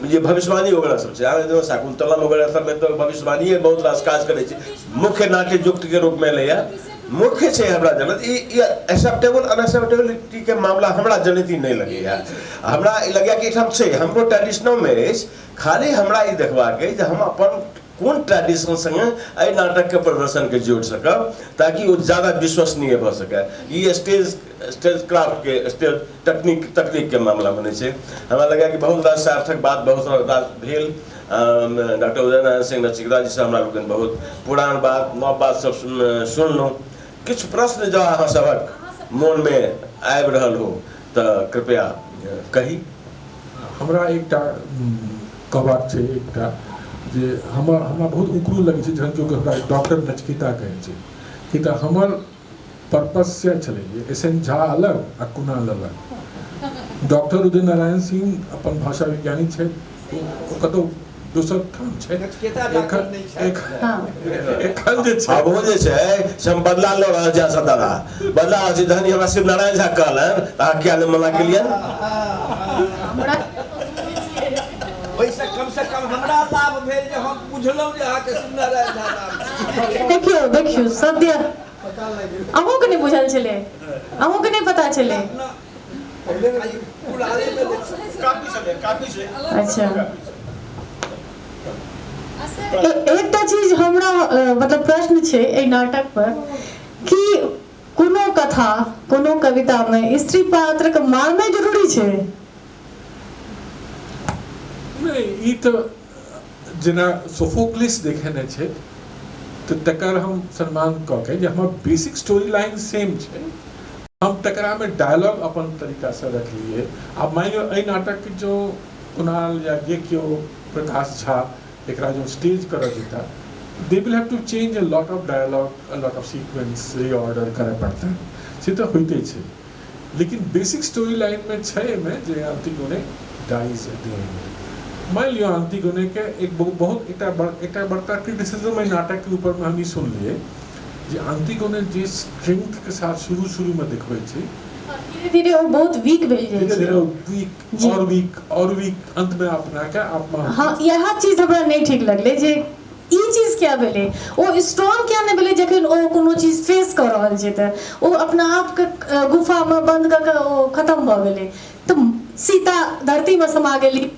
जे भविष्यवाणी वगैरह सब छै, अहाँ शाकुंतलम वगैरह सब में तो भविष्यवाणी बहुत रास काज करै छै, मुख्य नाट्य युक्त के रूप में लैया मुख्य छै हमरा जनत। ई एक्सेप्टेबल अनएक्सेप्टेबिलिटी के मामला हमरा जनती नहीं लगैया, हमरा लगैया कि एहिठाम छै हमरो ट्रेडिशनो में अछि, खाली हमरा ई देखबाक अछि जे हम अपन कोन ट्रेडिशन संगे एहि नाटक के प्रदर्शन के जोड़ सकब ताकि वो ज्यादा विश्वसनीय भऽ सकै। ई स्टेज क्राफ्ट के स्टेज तकनीक के मामला में नहीं छै। हमरा लगैया कि बहुत रास सार्थक बात बहुत रास भेल, डॉक्टर उदय नारायण सिंह नचिकेता जी से हमरा लोगन बहुत पुरान बात नव बात सब सुनलहुँ। किछु प्रश्न जो अहाँ सबक मोन में आबि रहल हो तऽ कृपया कही। हमरा एकटा कहबाक छै, एकटा जे हमरा बहुत उकरू लगै छै जखन केओ हमरा डॉक्टर नचिकेता कहै छै, कि तऽ हमर पर्पस से छलै जे एस एन झा अलग आ कुणाल अलग। डॉक्टर उदय नारायण सिंह अपन भाषा विज्ञानी छै, ओ कतौ दोसर ठाम छै, एखन जे छै आब हो जे छै से हम बदला लऽ रहल छी सदारा बदला रहल छी, जखन हमरा शिव नारायण झा कहलन तऽ अहाँ किया नहि मना केलियन? वैसे कम से कम हमरा लाभ भेल जे हम बुझलहुँ जे अहाँके शिव नारायण झा नाम छै। देखियो सत्य अहूँ के नहीं बुझल छले, अहूँ के नहीं पता चले। अच्छा, एकटा चीज हमरा मतलब प्रश्न छै एहि नाटक पर कि कोनो कथा कोनो कविता में स्त्री पात्र के मारनाइ जरूरी छै? नहीं, ई तऽ जेना सोफोक्लिस देखेने छै तऽ तकर हम सम्मान कऽ के जे हमर बेसिक स्टोरी लाइन सेम छै, हम तकरा में डायलॉग अपन तरीका से रखलिए। आब मान लियो एहि नाटक के जो कुणाल या जे केओ प्रकाश झा एकरा जो स्टेज करऽ जेता, they will have to change a lot of dialogue, a lot of sequence reorder करे पड़तै, से तऽ होइते छै। लेकिन बेसिक स्टोरी लाइन में छै में जे अंतिगोने डाइज एट द एंड। मान लियो अंतिगोने के एक बहुत एकटा बड़का क्रिटिसिज्म है नाटक के ऊपर में हम ई सुनलिए जे अंतिगोने जे स्ट्रेंथ के साथ शुरू में देखबै छै, धीरे धीरे वो बहुत वीक भेल जाइ छै, वीक और वीक अंत में अपना के आत्मा। हाँ, यह चीज हमरा नहीं ठीक लगले जे ई चीज क्या भेले, ओ स्ट्रांग क्या नहीं भेले जखन ओ कोनो चीज फेस कर रहल छै तऽ ओ अपना आप के गुफा में बंद कर के ओ खत्म भ गेले। तो सीता धरती में समा गेली,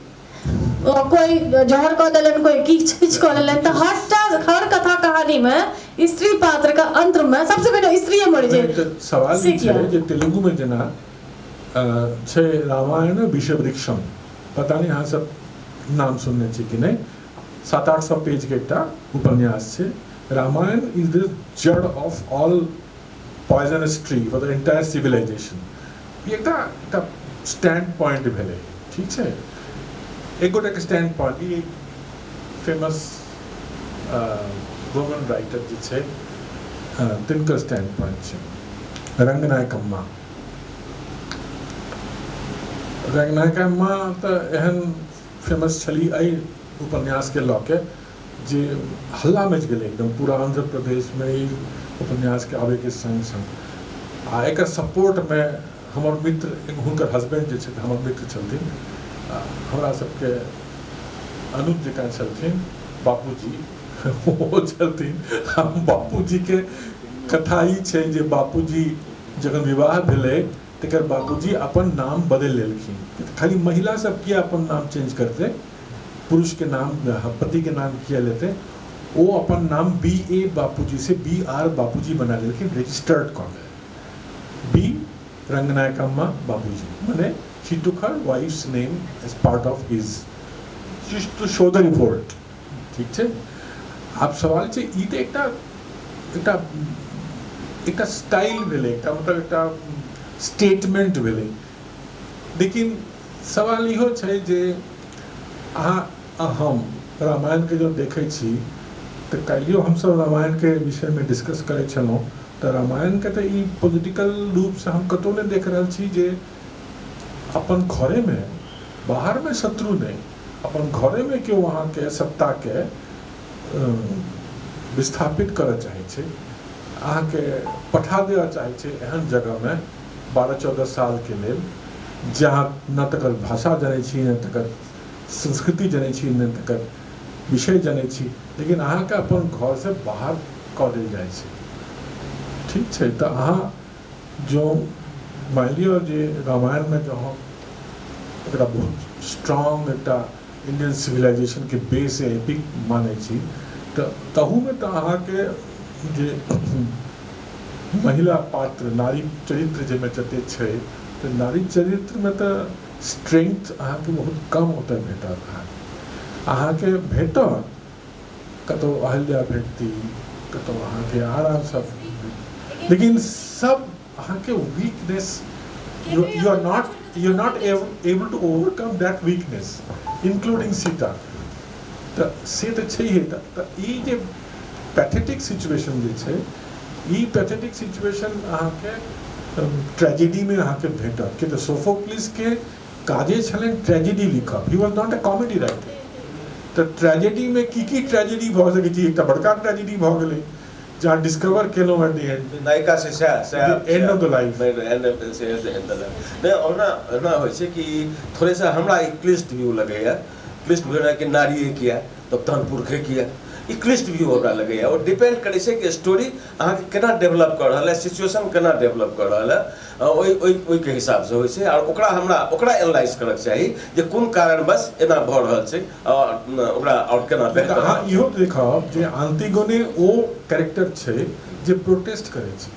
कोई जहर कऽ देलन, कोई किछ कऽ देलन, तो हर कथा कहानी में स्त्री पात्र का अंत में सबसे पहले स्त्री मर जाए। सवाल ई छै जे तेलुगु में जेना छै रामायण विषवृक्षम, पता नहीं अहाँ सब नाम सुनने छी कि नहीं, 700-800 पेज के एकटा उपन्यास छै। रामायण इज द जड़ of all poisonous tree for the entire civilization. एकटा स्टैंड पॉइंट भेलै, ठीक छै। एक गोटे के स्टैंड पॉइंट, ई फेमस वुमन राइटर जे छै तिनकर स्टैंड पॉइंट छै रंगनायक अम्मा। रंगनायक अम्मा तऽ एहन फेमस छली एहि उपन्यास के लऽ के जे हल्ला मच गेलै एकदम पूरा आंध्र प्रदेश में ई उपन्यास के आवे के संग संग। आ एकर सपोर्ट में हमर मित्र हुनकर हस्बैंड जे छै हमर मित्र छलथिन, हमरा सबके अनुज जकाँ छलथिन, बापूजी ओ छलथिन। हम बापूजी के कथा ई छै जे बापूजी जखन विवाह भेलै तकर बापूजी अपन नाम बदल लेलखिन। खाली महिला सब किया अपन नाम चेंज करते, पुरुष के नाम पति के नाम किया लेते, वो अपन नाम BA बापूजी से BR बापूजी बना लेलखिन, रजिस्टर्ड कॉल बी रंगनायक अम्मा बापूजी, माने she took her wife's name as part of his just to show the revolt, ठीक छै। आप सवाल छै ई तऽ एकटा स्टाइल भेलै, एकटा मतलब एकटा स्टेटमेंट भेलै। लेकिन सवाल इहो छै जे हम रामायण के जो देखै छी तऽ काल्हियो हमसब रामायण के विषय में डिस्कस करै छलहुँ, तऽ रामायण के तऽ ई पॉलिटिकल रूप से हम कतौ नहि देख रहल छी जे अपन घरे में, बाहर में शत्रु नहीं, अपन घरे में केओ वहाँ के सत्ता के विस्थापित करऽ चाहे छै, अहाँ के पठा देना चाहे छै एहन जगह में 12-14 साल के लेल जहाँ न तकर भाषा जानै छी, न तकर संस्कृति जानै छी, न तकर विषय जानै छी, लेकिन अहाँ के अपन घर से बाहर कऽ देल जाइ छै, ठीक छै। तऽ अहाँ जो मान लियो जे रामायण में जो हम एकरा बहुत स्ट्रॉन्ग एकटा इंडियन सिविलाइजेशन के बेस एपिक मानै छी, तऽ तहू में तऽ अहाँ के जे महिला पात्र नारी चरित्र जे में जते छै, तऽ नारी चरित्र में तऽ स्ट्रेंथ अहाँ के बहुत कम होते भेटत। अहाँ के भेटत कतौ अहिल्या भेटती, कतौ अहाँ के आराम सब, लेकिन सब अहाँ के weakness, you are not able to overcome that weakness, including Sita। तऽ से तऽ छैहे। तऽ ई जे पैथेटिक सिचुएशन जे छै, ई पैथेटिक सिचुएशन अहाँ के ट्रेजेडी में अहाँ के भेटत, कि तऽ सोफोक्लिस के काजे छलनि ट्रेजेडी लिखब, he was not a comedy writer. तऽ ट्रेजेडी में की ट्रेजेडी भऽ सकै छै, एकटा बड़का ट्रेजेडी भऽ गेलै जहाँ डिस्कवर केलहुँ एट द एंड नायिका से एंड ऑफ द लाइफ नहीं। ओना होइ छै कि थोड़े सा हमरा एक क्लिष्ट व्यू लगैया, क्लिष्ट व्यू है कि नारिये किया तब तहन पुरखे किया, ई क्लिष्ट व्यू हमरा लगैया। और डिपेंड करै छै कि स्टोरी अहाँ के केना डेवलप कर रहल है, सिचुएशन केना डेवलप कर रहल है, ओहि के हिसाब से होइ छै। और ओकरा एनालाइज करक चाही जे कोन कारणवश एना भऽ रहल छै और ओकरा और केना बेहतर। अहाँ इहो देखब जे एंटिगोने ओ कैरेक्टर छै जे प्रोटेस्ट करै छै,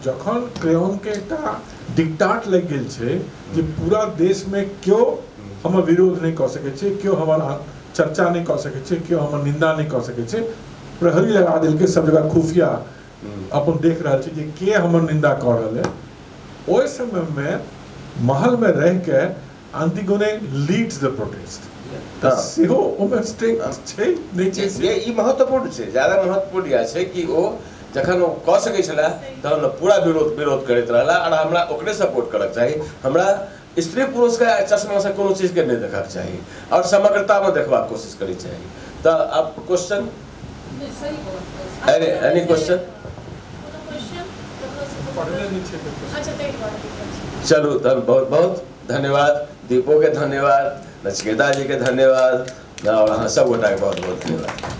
जखन क्रेयोन के एकटा डिक्टाट लग गेल छै जे पूरा देश में क्यों हमर विरोध नहीं कऽ सकै छै, क्यों हमर चर्चा नहीं कऽ सकै छै, क्यों हमर निंदा नहीं कऽ सकै छै, प्रहरी लगा देलकै, सब जगह खुफिया अपन देख रहल छै जे के हमर निंदा कऽ रहल है। ओहि समय में महल में रह के एंटिगोने लीड्स द प्रोटेस्ट, तऽ सेहो ओमे स्ट्रेंथ छै नहि छै। ई महत्वपूर्ण छै, ज्यादा महत्वपूर्ण यह छै कि ओ जखन ओ कऽ सकै छला तहन पूरा विरोध करैत रहला, और हमरा ओकरे सपोर्ट करक चाही। हमरा स्त्री पुरुष के चश्मा से कोनो चीज के नहीं देखक चाहिए, और समग्रता में देखबाक कोशिश करी चाहिए। तो अब क्वेश्चन, एनी क्वेश्चन? चलो तब बहुत बहुत धन्यवाद, दीपो के धन्यवाद, नचिकेता जी के धन्यवाद, और हाँ सब गोटा के बहुत बहुत धन्यवाद।